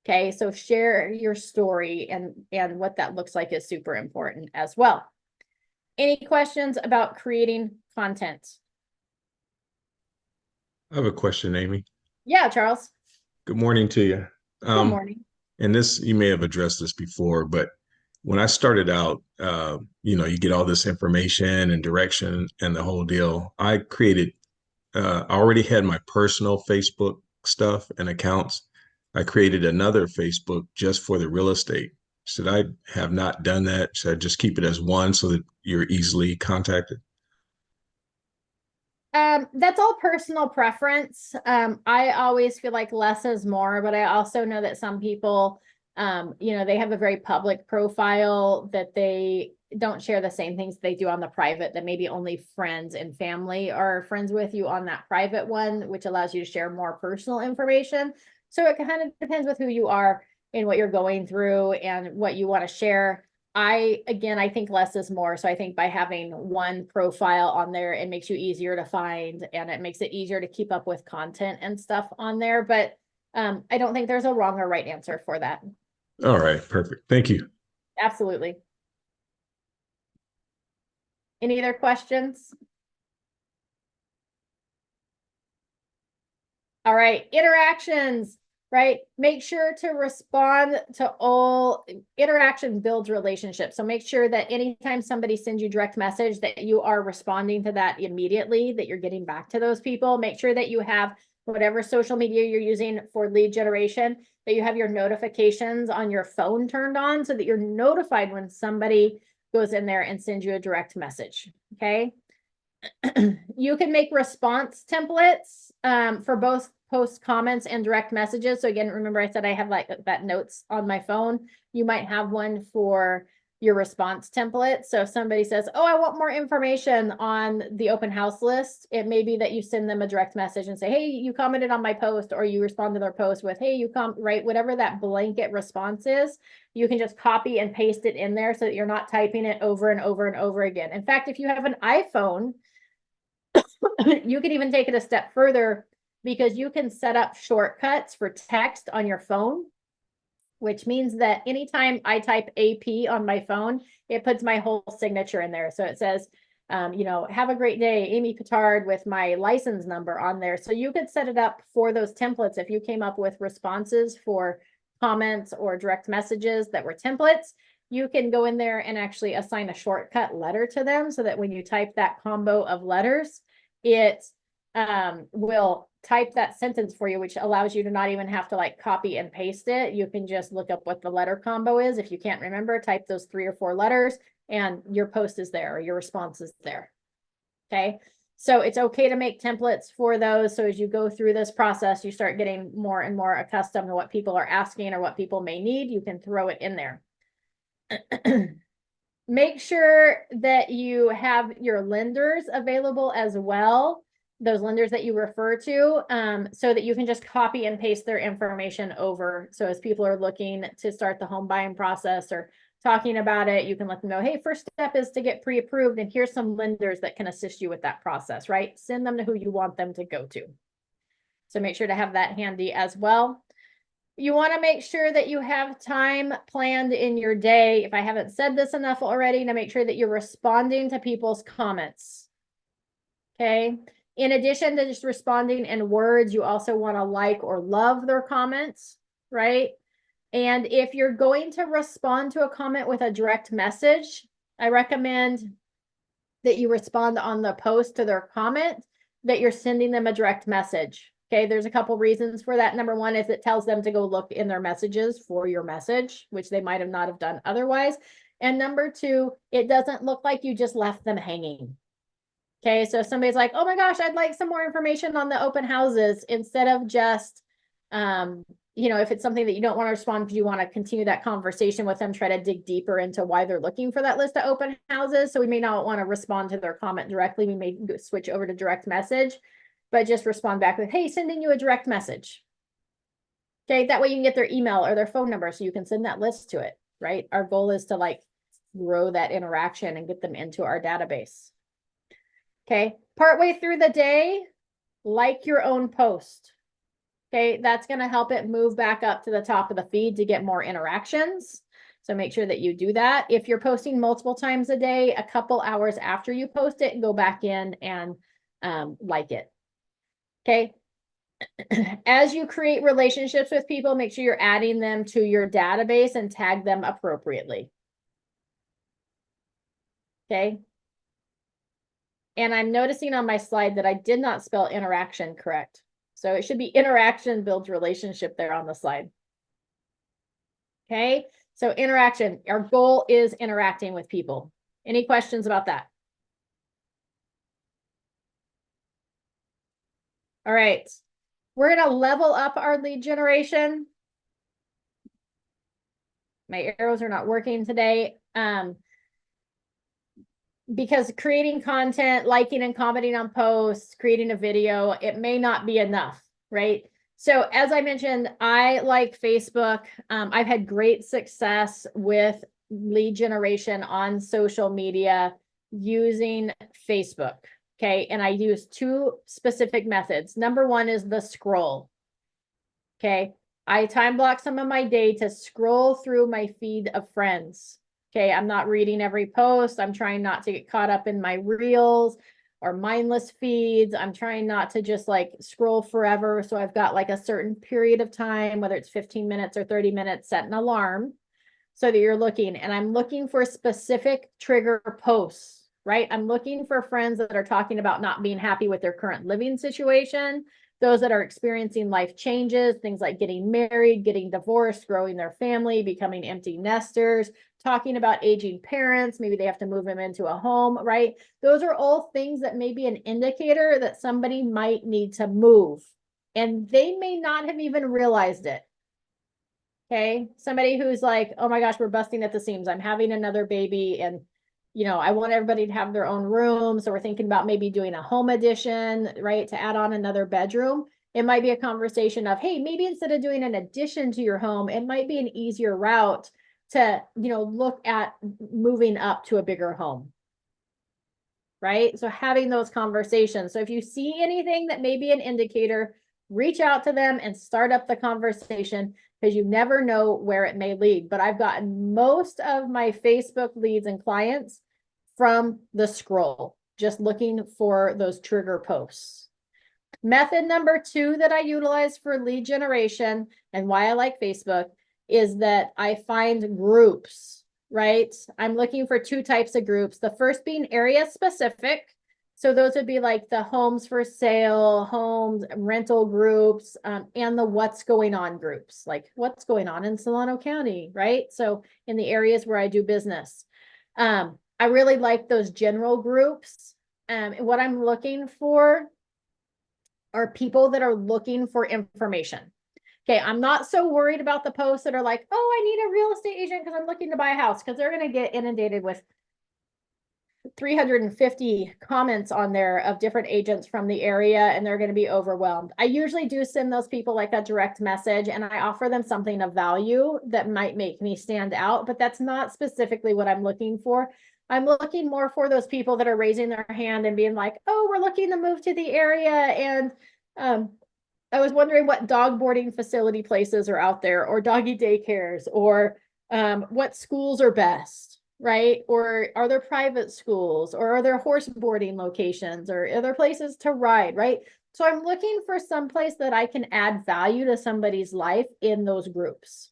Okay, so share your story, and what that looks like is super important as well. Any questions about creating content? I have a question, Amy. Yeah, Charles. Good morning to you. Good morning. And this, you may have addressed this before, but when I started out, you get all this information and direction and the whole deal. I already had my personal Facebook stuff and accounts. I created another Facebook just for the real estate. Should I have not done that? Should I just keep it as one so that you're easily contacted? That's all personal preference. I always feel like less is more, but I also know that some people, they have a very public profile that they don't share the same things they do on the private, that maybe only friends and family are friends with you on that private one, which allows you to share more personal information. So it kind of depends with who you are and what you're going through and what you want to share. I think less is more. So I think by having one profile on there, it makes you easier to find, and it makes it easier to keep up with content and stuff on there. But I don't think there's a wrong or right answer for that. All right, perfect. Thank you. Absolutely. Any other questions? All right, interactions. Right? Make sure to respond to all. Interaction builds relationships. So make sure that anytime somebody sends you direct message, that you are responding to that immediately, that you're getting back to those people. Make sure that you have whatever social media you're using for lead generation, that you have your notifications on your phone turned on so that you're notified when somebody goes in there and sends you a direct message. Okay. You can make response templates for both post comments and direct messages. So again, remember I said I have like that notes on my phone. You might have one for your response template. So if somebody says, oh, I want more information on the open house list, it may be that you send them a direct message and say, hey, you commented on my post, or you respond to their post with, hey, right, whatever that blanket response is, you can just copy and paste it in there so that you're not typing it over and over and over again. In fact, if you have an iPhone, you can even take it a step further, because you can set up shortcuts for text on your phone, which means that anytime I type AP on my phone, it puts my whole signature in there. So it says, have a great day, Amy Petard, with my license number on there. So you could set it up for those templates. If you came up with responses for comments or direct messages that were templates, you can go in there and actually assign a shortcut letter to them, so that when you type that combo of letters, it will type that sentence for you, which allows you to not even have to like copy and paste it. You can just look up what the letter combo is. If you can't remember, type those 3 or 4 letters and your post is there or your response is there. Okay. So it's okay to make templates for those. So as you go through this process, you start getting more and more accustomed to what people are asking or what people may need. You can throw it in there. Make sure that you have your lenders available as well, those lenders that you refer to, so that you can just copy and paste their information over. So as people are looking to start the home buying process or talking about it, you can let them know, hey, first step is to get pre-approved, and here's some lenders that can assist you with that process, right? Send them to who you want them to go to. So make sure to have that handy as well. You want to make sure that you have time planned in your day. If I haven't said this enough already, to make sure that you're responding to people's comments. Okay. In addition to just responding in words, you also want to like or love their comments, right? And if you're going to respond to a comment with a direct message, I recommend that you respond on the post to their comment, that you're sending them a direct message. Okay, there's a couple reasons for that. Number one is it tells them to go look in their messages for your message, which they might have not have done otherwise. And number two, it doesn't look like you just left them hanging. Okay, so if somebody's like, oh my gosh, I'd like some more information on the open houses, instead of just, you know, if it's something that you don't want to respond because you want to continue that conversation with them, try to dig deeper into why they're looking for that list of open houses. So we may not want to respond to their comment directly. We may switch over to direct message, but just respond back with, hey, sending you a direct message. Okay, that way you can get their email or their phone number so you can send that list to it, right? Our goal is to like grow that interaction and get them into our database. Okay, partway through the day, like your own post. Okay, that's going to help it move back up to the top of the feed to get more interactions. So make sure that you do that. If you're posting multiple times a day, a couple hours after you post it, go back in and like it. Okay. As you create relationships with people, make sure you're adding them to your database and tag them appropriately. Okay. And I'm noticing on my slide that I did not spell interaction correct. So it should be interaction builds relationship there on the slide. Okay, so interaction, our goal is interacting with people. Any questions about that? All right, we're going to level up our lead generation. My arrows are not working today. Because creating content, liking and commenting on posts, creating a video, it may not be enough, right? So as I mentioned, I like Facebook. I've had great success with lead generation on social media using Facebook. Okay, and I use 2 specific methods. Number one is the scroll. Okay, I time block some of my day to scroll through my feed of friends. Okay, I'm not reading every post. I'm trying not to get caught up in my reels or mindless feeds. I'm trying not to just like scroll forever. So I've got like a certain period of time, whether it's 15 minutes or 30 minutes, set an alarm so that you're looking. And I'm looking for specific trigger posts, right? I'm looking for friends that are talking about not being happy with their current living situation, those that are experiencing life changes, things like getting married, getting divorced, growing their family, becoming empty nesters, talking about aging parents, maybe they have to move them into a home, right? Those are all things that may be an indicator that somebody might need to move, and they may not have even realized it. Okay, somebody who's like, oh my gosh, we're busting at the seams. I'm having another baby, and you know, I want everybody to have their own room. So we're thinking about maybe doing a home addition, right? To add on another bedroom. It might be a conversation of, hey, maybe instead of doing an addition to your home, it might be an easier route to, you know, look at moving up to a bigger home. Right? So having those conversations. So if you see anything that may be an indicator, reach out to them and start up the conversation, because you never know where it may lead. But I've gotten most of my Facebook leads and clients from the scroll, just looking for those trigger posts. Method number 2 that I utilize for lead generation and why I like Facebook is that I find groups, right? I'm looking for 2 types of groups. The first being area specific. So those would be like the homes for sale, homes, rental groups, and the what's going on groups, like what's going on in Solano County, right? So in the areas where I do business. I really like those general groups. And what I'm looking for are people that are looking for information. Okay, I'm not so worried about the posts that are like, oh, I need a real estate agent because I'm looking to buy a house, because they're going to get inundated with 350 comments on there of different agents from the area, and they're going to be overwhelmed. I usually do send those people like a direct message, and I offer them something of value that might make me stand out, but that's not specifically what I'm looking for. I'm looking more for those people that are raising their hand and being like, oh, we're looking to move to the area, and I was wondering what dog boarding facility places are out there, or doggy daycares, or what schools are best, right? Or are there private schools, or are there horse boarding locations, or are there places to ride, right? So I'm looking for some place that I can add value to somebody's life in those groups.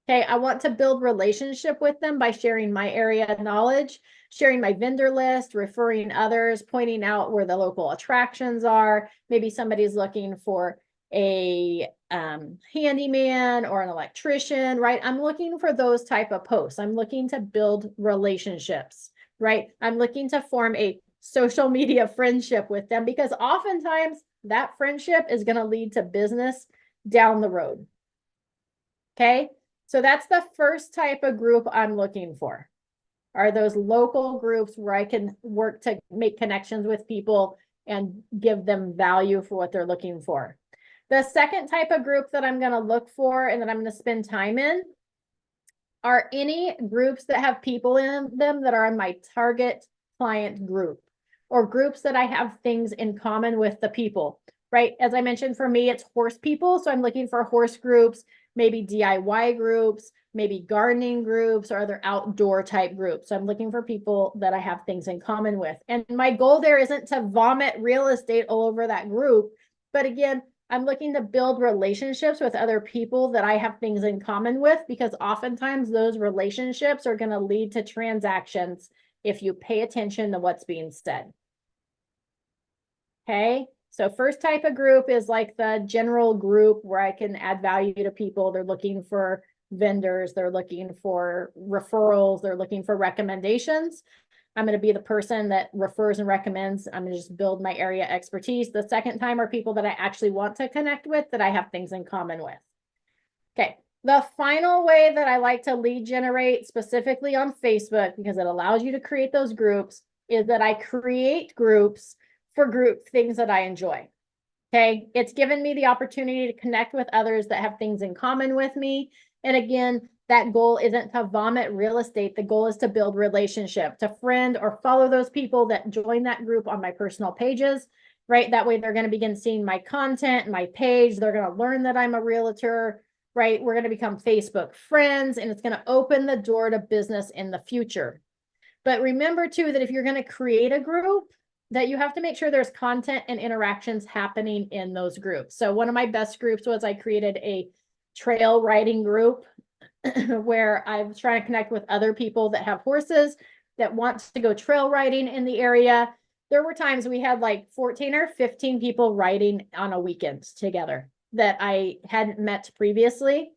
Okay, I want to build relationship with them by sharing my area knowledge, sharing my vendor list, referring others, pointing out where the local attractions are. Maybe somebody's looking for a handyman or an electrician, right? I'm looking for those type of posts. I'm looking to build relationships, right? I'm looking to form a social media friendship with them, because oftentimes that friendship is going to lead to business down the road. Okay. So that's the first type of group I'm looking for, are those local groups where I can work to make connections with people and give them value for what they're looking for. The second type of group that I'm going to look for and that I'm going to spend time in are any groups that have people in them that are in my target client group, or groups that I have things in common with the people, right? As I mentioned, for me, it's horse people. So I'm looking for horse groups, maybe DIY groups, maybe gardening groups, or other outdoor type groups. So I'm looking for people that I have things in common with. And my goal there isn't to vomit real estate all over that group. But again, I'm looking to build relationships with other people that I have things in common with, because oftentimes those relationships are going to lead to transactions if you pay attention to what's being said. Okay. So first type of group is like the general group where I can add value to people. They're looking for vendors. They're looking for referrals. They're looking for recommendations. I'm going to be the person that refers and recommends. I'm going to just build my area expertise. The second time are people that I actually want to connect with, that I have things in common with. Okay. The final way that I like to lead generate, specifically on Facebook, because it allows you to create those groups, is that I create groups for group things that I enjoy. Okay. It's given me the opportunity to connect with others that have things in common with me. And again, that goal isn't to vomit real estate. The goal is to build relationship, to friend or follow those people that join that group on my personal pages, right? That way they're going to begin seeing my content, my page. They're going to learn that I'm a realtor, right? We're going to become Facebook friends, and it's going to open the door to business in the future. But remember too, that if you're going to create a group, that you have to make sure there's content and interactions happening in those groups. So one of my best groups was I created a trail riding group where I was trying to connect with other people that have horses that want to go trail riding in the area. There were times we had like 14 or 15 people riding on a weekend together that I hadn't met previously.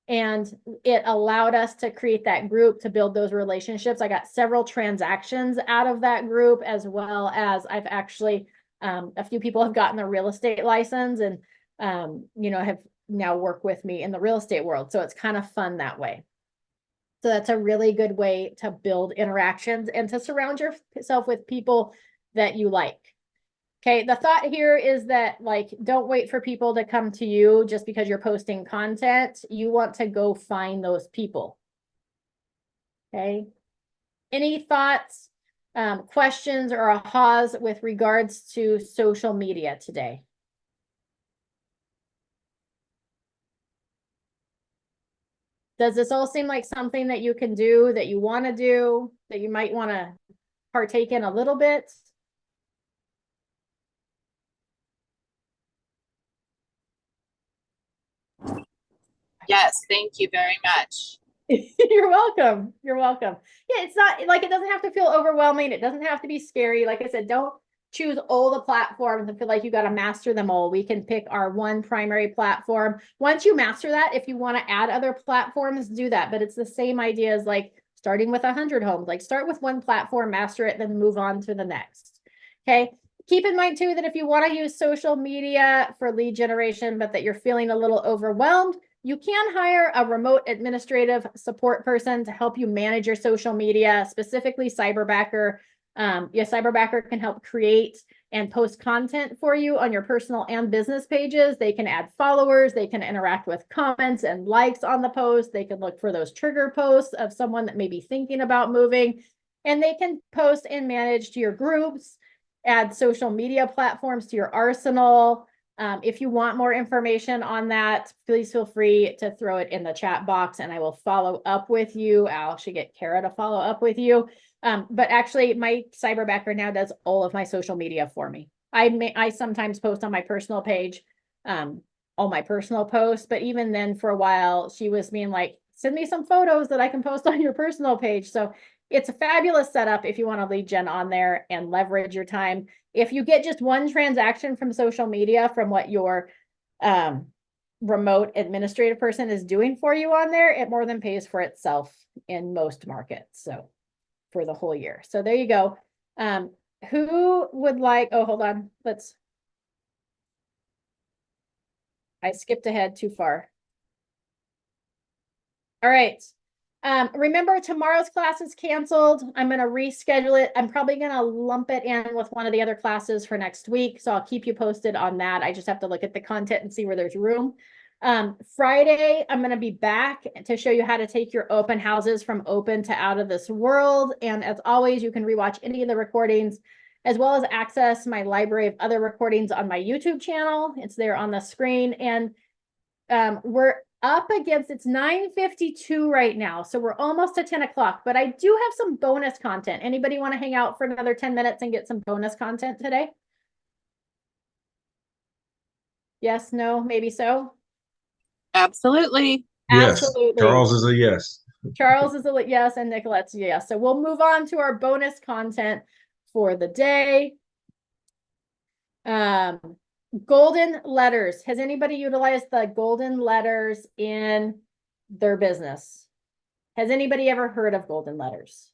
And it allowed us to create that group, to build those relationships. I got several transactions out of that group, as well as I've actually, a few people have gotten a real estate license and, have now work with me in the real estate world. So it's kind of fun that way. So that's a really good way to build interactions and to surround yourself with people that you like. Okay, the thought here is that, like, don't wait for people to come to you just because you're posting content. You want to go find those people. Okay. Any thoughts, questions, or ahas with regards to social media today? Does this all seem like something that you can do, that you want to do, that you might want to partake in a little bit? Yes, thank you very much. You're welcome. You're welcome. Yeah, it's not like, it doesn't have to feel overwhelming. It doesn't have to be scary. Like I said, don't choose all the platforms and feel like you got to master them all, we can pick our one primary platform. Once you master that, if you want to add other platforms, do that. But it's the same idea as like starting with 100 homes. Like start with one platform, master it, then move on to the next. Okay. Keep in mind too that if you want to use social media for lead generation, but that you're feeling a little overwhelmed, you can hire a remote administrative support person to help you manage your social media, specifically Cyberbacker. Cyberbacker can help create and post content for you on your personal and business pages. They can add followers, they can interact with comments and likes on the post. They can look for those trigger posts of someone that may be thinking about moving, and they can post and manage to your groups, add social media platforms to your arsenal. If you want more information on that, please feel free to throw it in the chat box and I will follow up with you. I'll actually get Kara to follow up with you. But actually my Cyberbacker now does all of my social media for me. I sometimes post on my personal page, all my personal posts, but even then for a while she was being like, send me some photos that I can post on your personal page. So it's a fabulous setup if you want to lead gen on there and leverage your time. If you get just one transaction from social media from what your remote administrative person is doing for you on there, it more than pays for itself in most markets. So for the whole year. So there you go. Who would like, oh, hold on. I skipped ahead too far. All right. Remember tomorrow's class is canceled. I'm going to reschedule it. I'm probably going to lump it in with one of the other classes for next week. So I'll keep you posted on that. I just have to look at the content and see where there's room. Friday, I'm going to be back to show you how to take your open houses from open to out of this world. And as always, you can rewatch any of the recordings as well as access my library of other recordings on my YouTube channel. It's there on the screen. And we're up against, it's 9:52 right now. So we're almost to 10 o'clock, but I do have some bonus content. Anybody want to hang out for another 10 minutes and get some bonus content today? Yes, no, maybe so. Absolutely. Yes, Absolutely. Charles is a yes. Charles is a yes and Nicolette's a yes. So we'll move on to our bonus content for the day. Golden letters. Has anybody utilized the golden letters in their business? Has anybody ever heard of golden letters?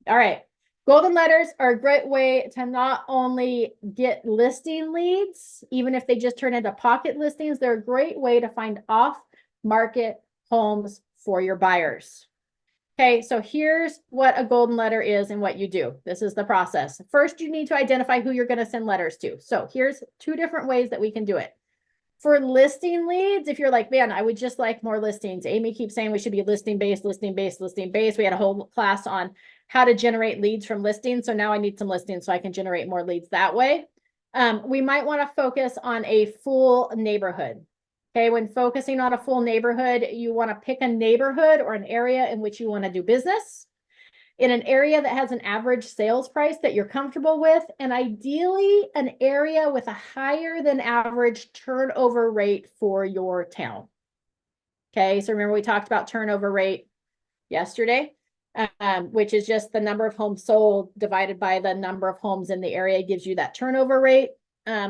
All right. Golden letters are a great way to not only get listing leads, even if they just turn into pocket listings, they're a great way to find off-market homes for your buyers. Okay, so here's what a golden letter is and what you do. This is the process. First, you need to identify who you're going to send letters to. So here's two different ways that we can do it. For listing leads, if you're like, man, I would just like more listings. Amy keeps saying we should be listing-based, listing-based, listing-based. We had a whole class on how to generate leads from listings. So now I need some listings so I can generate more leads that way. We might want to focus on a full neighborhood. Okay, when focusing on a full neighborhood, you want to pick a neighborhood or an area in which you want to do business, in an area that has an average sales price that you're comfortable with, and ideally an area with a higher than average turnover rate for your town. Okay, so remember we talked about turnover rate yesterday, which is just the number of homes sold divided by the number of homes in the area gives you that turnover rate.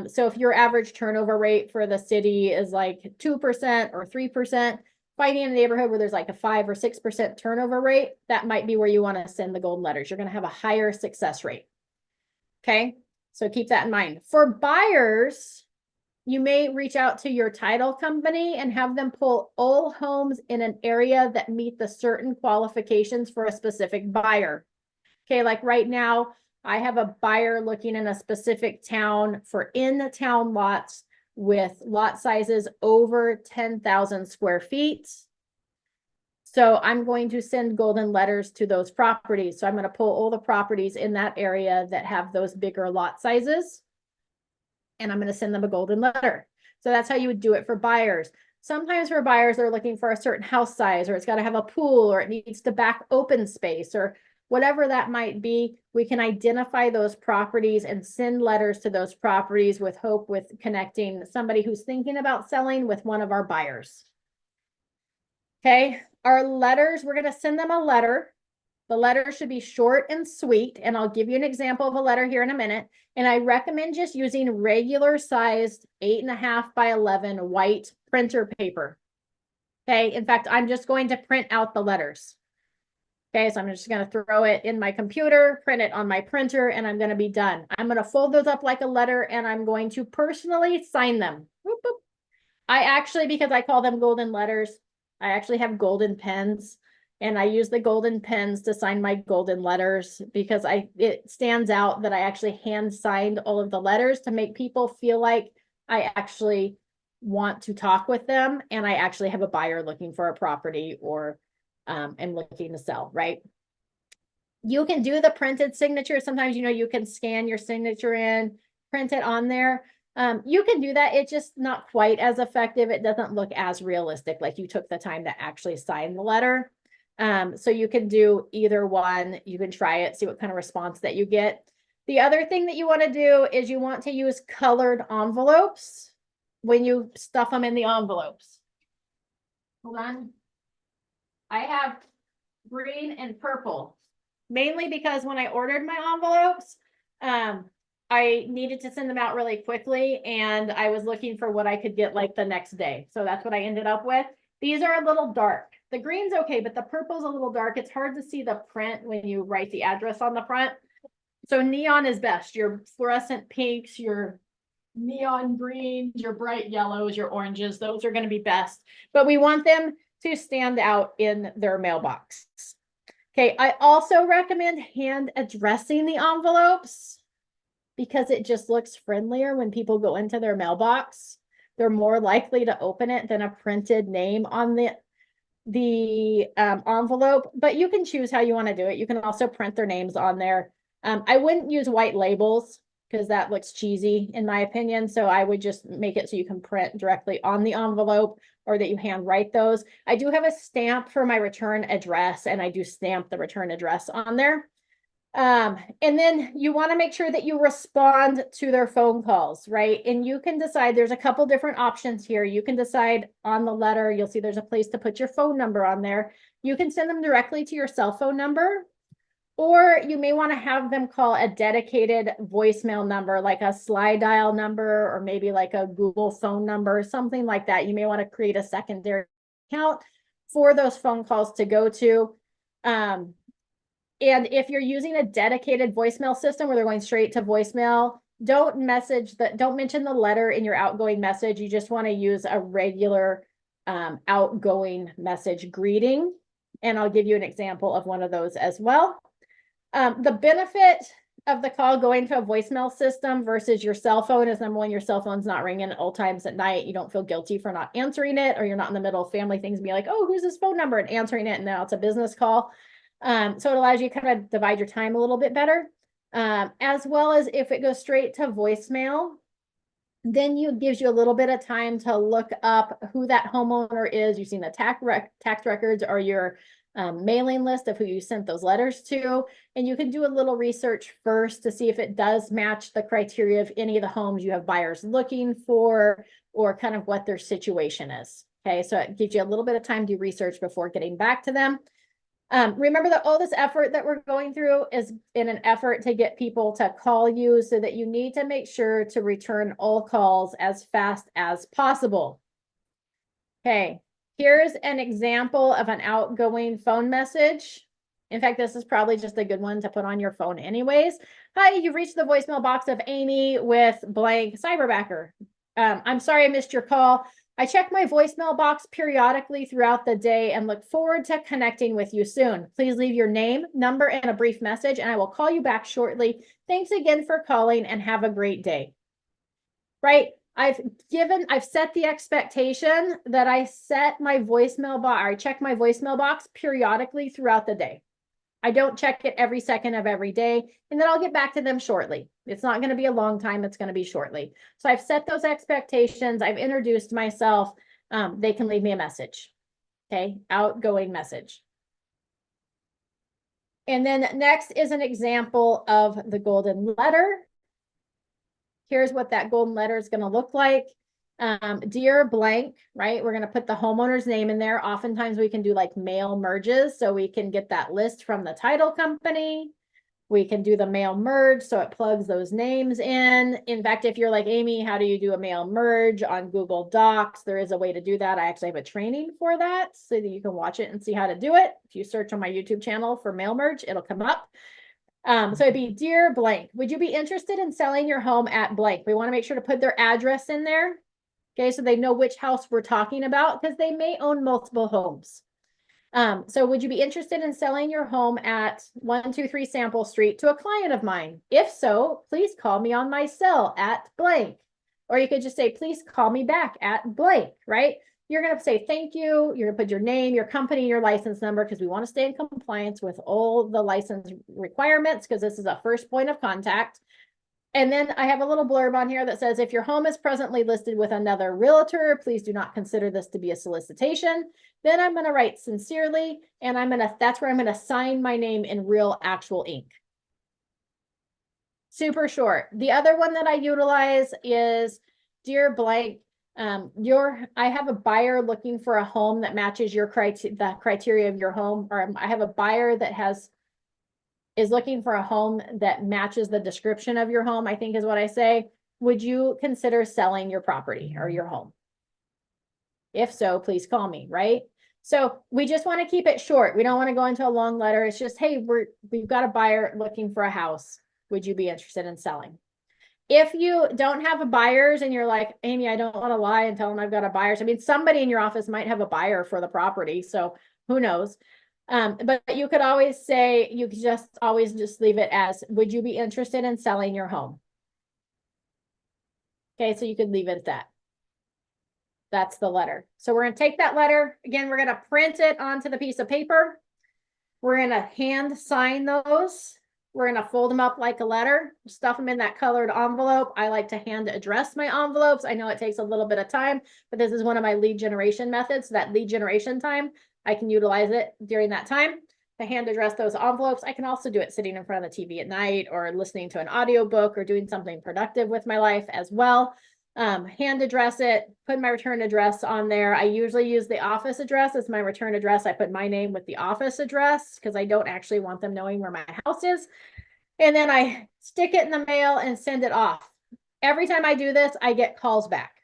So if your average turnover rate for the city is like 2% or 3%, finding a neighborhood where there's like a 5 or 6% turnover rate, that might be where you want to send the golden letters. You're going to have a higher success rate. Okay, so keep that in mind. For buyers, you may reach out to your title company and have them pull all homes in an area that meet the certain qualifications for a specific buyer. Okay, like right now, I have a buyer looking in a specific town for in-town lots with lot sizes over 10,000 square feet. So I'm going to send golden letters to those properties. So I'm going to pull all the properties in that area that have those bigger lot sizes, and I'm going to send them a golden letter. So that's how you would do it for buyers. Sometimes for buyers, they're looking for a certain house size, or it's got to have a pool, or it needs to back open space, or whatever that might be. We can identify those properties and send letters to those properties with hope with connecting somebody who's thinking about selling with one of our buyers. Okay, our letters, we're going to send them a letter. The letter should be short and sweet, and I'll give you an example of a letter here in a minute. And I recommend just using regular sized 8.5 by 11 white printer paper. Okay, in fact, I'm just going to print out the letters. Okay, so I'm just going to throw it in my computer, print it on my printer, and I'm going to be done. I'm going to fold those up like a letter, and I'm going to personally sign them. Boop, boop. I actually, because I call them golden letters, I actually have golden pens, and I use the golden pens to sign my golden letters because it stands out that I actually hand signed all of the letters to make people feel like I actually want to talk with them and I actually have a buyer looking for a property or am looking to sell, right? You can do the printed signature. Sometimes, you can scan your signature in, print it on there. You can do that. It's just not quite as effective. It doesn't look as realistic, like you took the time to actually sign the letter. So you can do either one. You can try it, see what kind of response that you get. The other thing that you want to do is you want to use colored envelopes when you stuff them in the envelopes. Hold on. I have green and purple, mainly because when I ordered my envelopes, I needed to send them out really quickly and I was looking for what I could get like the next day. So that's what I ended up with. These are a little dark. The green's okay, but the purple's a little dark. It's hard to see the print when you write the address on the front. So neon is best. Your fluorescent pinks, your neon greens, your bright yellows, your oranges, those are going to be best. But we want them to stand out in their mailbox. Okay, I also recommend hand addressing the envelopes because it just looks friendlier when people go into their mailbox. They're more likely to open it than a printed name on the envelope, but you can choose how you want to do it. You can also print their names on there. I wouldn't use white labels because that looks cheesy in my opinion. So I would just make it so you can print directly on the envelope or that you hand write those. I do have a stamp for my return address and I do stamp the return address on there. And then you want to make sure that you respond to their phone calls, right? And you can decide, there's a couple different options here. You can decide on the letter, you'll see there's a place to put your phone number on there. You can send them directly to your cell phone number, or you may want to have them call a dedicated voicemail number, like a slide dial number, or maybe like a Google phone number, something like that. You may want to create a secondary account for those phone calls to go to. And if you're using a dedicated voicemail system where they're going straight to voicemail, don't mention the letter in your outgoing message. You just want to use a regular outgoing message greeting. And I'll give you an example of one of those as well. The benefit of the call going to a voicemail system versus your cell phone is, number one, your cell phone's not ringing at all times at night. You don't feel guilty for not answering it, or you're not in the middle of family things and be like, oh, who's this phone number, and answering it, and now it's a business call. So it allows you to kind of divide your time a little bit better. As well as if it goes straight to voicemail, then gives you a little bit of time to look up who that homeowner is using the tax records or your mailing list of who you sent those letters to. And you can do a little research first to see if it does match the criteria of any of the homes you have buyers looking for, or kind of what their situation is. Okay, so it gives you a little bit of time to do research before getting back to them. Remember that all this effort that we're going through is in an effort to get people to call you, so that you need to make sure to return all calls as fast as possible. Okay, here's an example of an outgoing phone message. In fact, this is probably just a good one to put on your phone anyways. Hi, you've reached the voicemail box of Amy with blank cyberbacker. I'm sorry I missed your call. I check my voicemail box periodically throughout the day and look forward to connecting with you soon. Please leave your name, number, and a brief message, and I will call you back shortly. Thanks again for calling and have a great day. Right? I've set the expectation that I set my voicemail box, or I check my voicemail box periodically throughout the day. I don't check it every second of every day, and then I'll get back to them shortly. It's not going to be a long time. It's going to be shortly. So I've set those expectations. I've introduced myself. They can leave me a message. Okay. Outgoing message. And then next is an example of the golden letter. Here's what that golden letter is going to look like. Dear blank, right? We're going to put the homeowner's name in there. Oftentimes we can do like mail merges, so we can get that list from the title company. We can do the mail merge, so it plugs those names in. In fact, if you're like, Amy, how do you do a mail merge on Google Docs? There is a way to do that. I actually have a training for that so that you can watch it and see how to do it. If you search on my YouTube channel for mail merge, it'll come up. So it'd be dear blank, would you be interested in selling your home at blank? We want to make sure to put their address in there. Okay, so they know which house we're talking about because they may own multiple homes. So would you be interested in selling your home at 123 Sample Street to a client of mine? If so, please call me on my cell at blank. Or you could just say, please call me back at blank, right? You're going to say thank you. You're going to put your name, your company, your license number, because we want to stay in compliance with all the license requirements, because this is a first point of contact. And then I have a little blurb on here that says, if your home is presently listed with another realtor, please do not consider this to be a solicitation. Then I'm going to write sincerely, and that's where I'm going to sign my name in real actual ink. Super short. The other one that I utilize is dear blank. I have a buyer looking for a home that matches the criteria of your home, or I have a buyer that is looking for a home that matches the description of your home, I think is what I say. Would you consider selling your property or your home? If so, please call me, right? So we just want to keep it short. We don't want to go into a long letter. It's just, hey, we've got a buyer looking for a house. Would you be interested in selling? If you don't have a buyers and you're like, Amy, I don't want to lie and tell them I've got a buyers. I mean, somebody in your office might have a buyer for the property, so who knows? But you could always say, you could always leave it as, would you be interested in selling your home? Okay, so you could leave it at that. That's the letter. So we're going to take that letter. Again, we're going to print it onto the piece of paper. We're going to hand sign those. We're going to fold them up like a letter, stuff them in that colored envelope. I like to hand address my envelopes. I know it takes a little bit of time, but this is one of my lead generation methods. So that lead generation time, I can utilize it during that time to hand address those envelopes. I can also do it sitting in front of the TV at night or listening to an audiobook or doing something productive with my life as well. Hand address it, put my return address on there. I usually use the office address as my return address. I put my name with the office address because I don't actually want them knowing where my house is. And then I stick it in the mail and send it off. Every time I do this, I get calls back.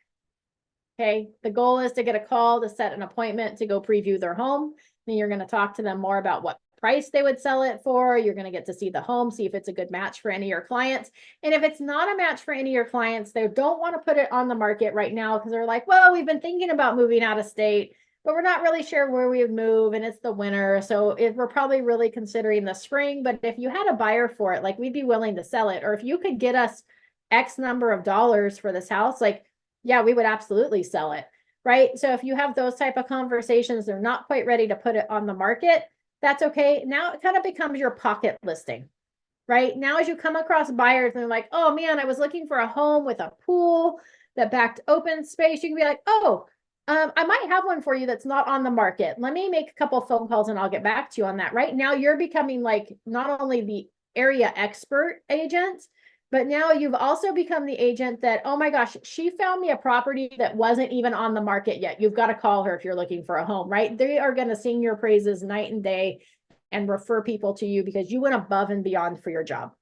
Okay, the goal is to get a call to set an appointment to go preview their home. Then you're going to talk to them more about what price they would sell it for. You're going to get to see the home, see if it's a good match for any of your clients. And if it's not a match for any of your clients, they don't want to put it on the market right now because they're like, well, we've been thinking about moving out of state, but we're not really sure where we would move, and it's the winter. So we're probably really considering the spring. But if you had a buyer for it, like, we'd be willing to sell it. Or if you could get us X number of dollars for this house, like, yeah, we would absolutely sell it, right? So if you have those type of conversations, they're not quite ready to put it on the market, that's okay. Now it kind of becomes your pocket listing, right? Now, as you come across buyers and they're like, oh man, I was looking for a home with a pool that backed open space, you can be like, oh, I might have one for you that's not on the market. Let me make a couple of phone calls and I'll get back to you on that. Right now, you're becoming like not only the area expert agent, but now you've also become the agent that, oh my gosh, she found me a property that wasn't even on the market yet. You've got to call her if you're looking for a home, right? They are going to sing your praises night and day and refer people to you because you went above and beyond for your job.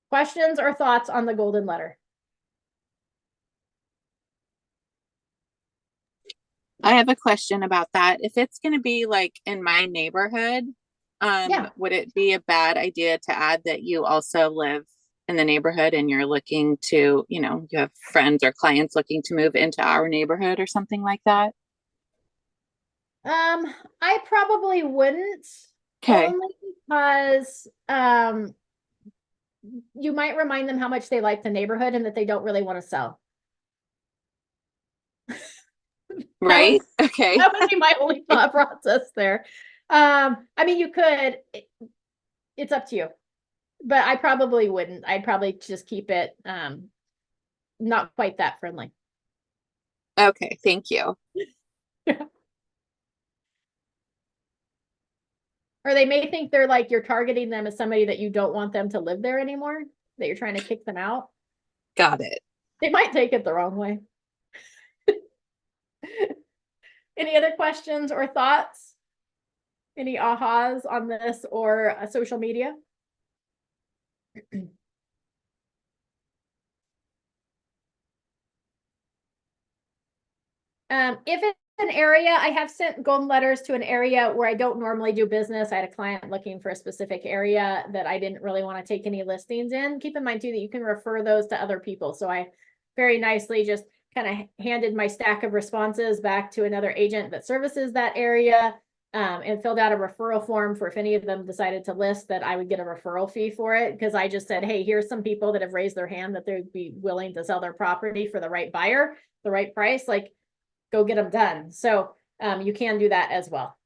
Questions or thoughts on the golden letter? I have a question about that. If it's going to be like in my neighborhood, Yeah. would it be a bad idea to add that you also live in the neighborhood and you're looking to, you have friends or clients looking to move into our neighborhood or something like that? I probably wouldn't. Okay. Only because you might remind them how much they like the neighborhood and that they don't really want to sell. Right. Okay. That would be my only thought process there. I mean, you could, it's up to you, but I probably wouldn't. I'd probably just keep it not quite that friendly. Okay. Thank you. Or they may think they're like, you're targeting them as somebody that you don't want them to live there anymore, that you're trying to kick them out. Got it. They might take it the wrong way. Any other questions or thoughts? Any ahas on this or social media? If it's an area, I have sent golden letters to an area where I don't normally do business. I had a client looking for a specific area that I didn't really want to take any listings in. Keep in mind too that you can refer those to other people. So I very nicely just kind of handed my stack of responses back to another agent that services that area, and filled out a referral form for if any of them decided to list, that I would get a referral fee for it. Because I just said, hey, here's some people that have raised their hand that they'd be willing to sell their property for the right buyer, the right price, like go get them done. So you can do that as well.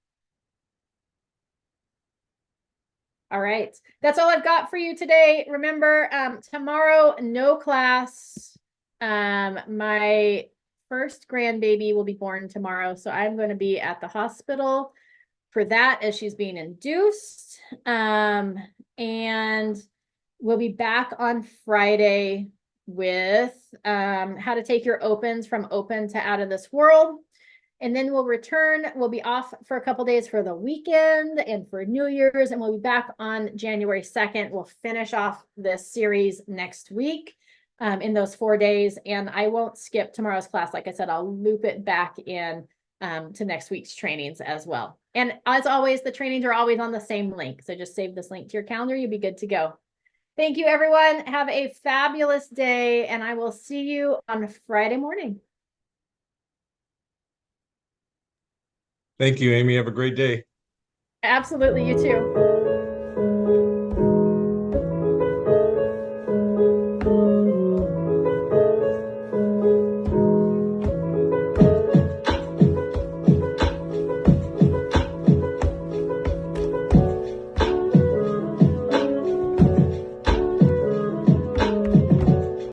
All right, that's all I've got for you today. Remember, tomorrow, no class. My first grandbaby will be born tomorrow, so I'm going to be at the hospital for that as she's being induced. And we'll be back on Friday with how to take your opens from open to out of this world. And then we'll return. We'll be off for a couple days for the weekend and for New Year's, and we'll be back on January 2nd. We'll finish off this series next week in those 4 days. And I won't skip tomorrow's class. Like I said, I'll loop it back in to next week's trainings as well. And as always, the trainings are always on the same link. So just save this link to your calendar. You'll be good to go. Thank you, everyone. Have a fabulous day, and I will see you on Friday morning. Thank you, Amy. Have a great day. Absolutely, you too.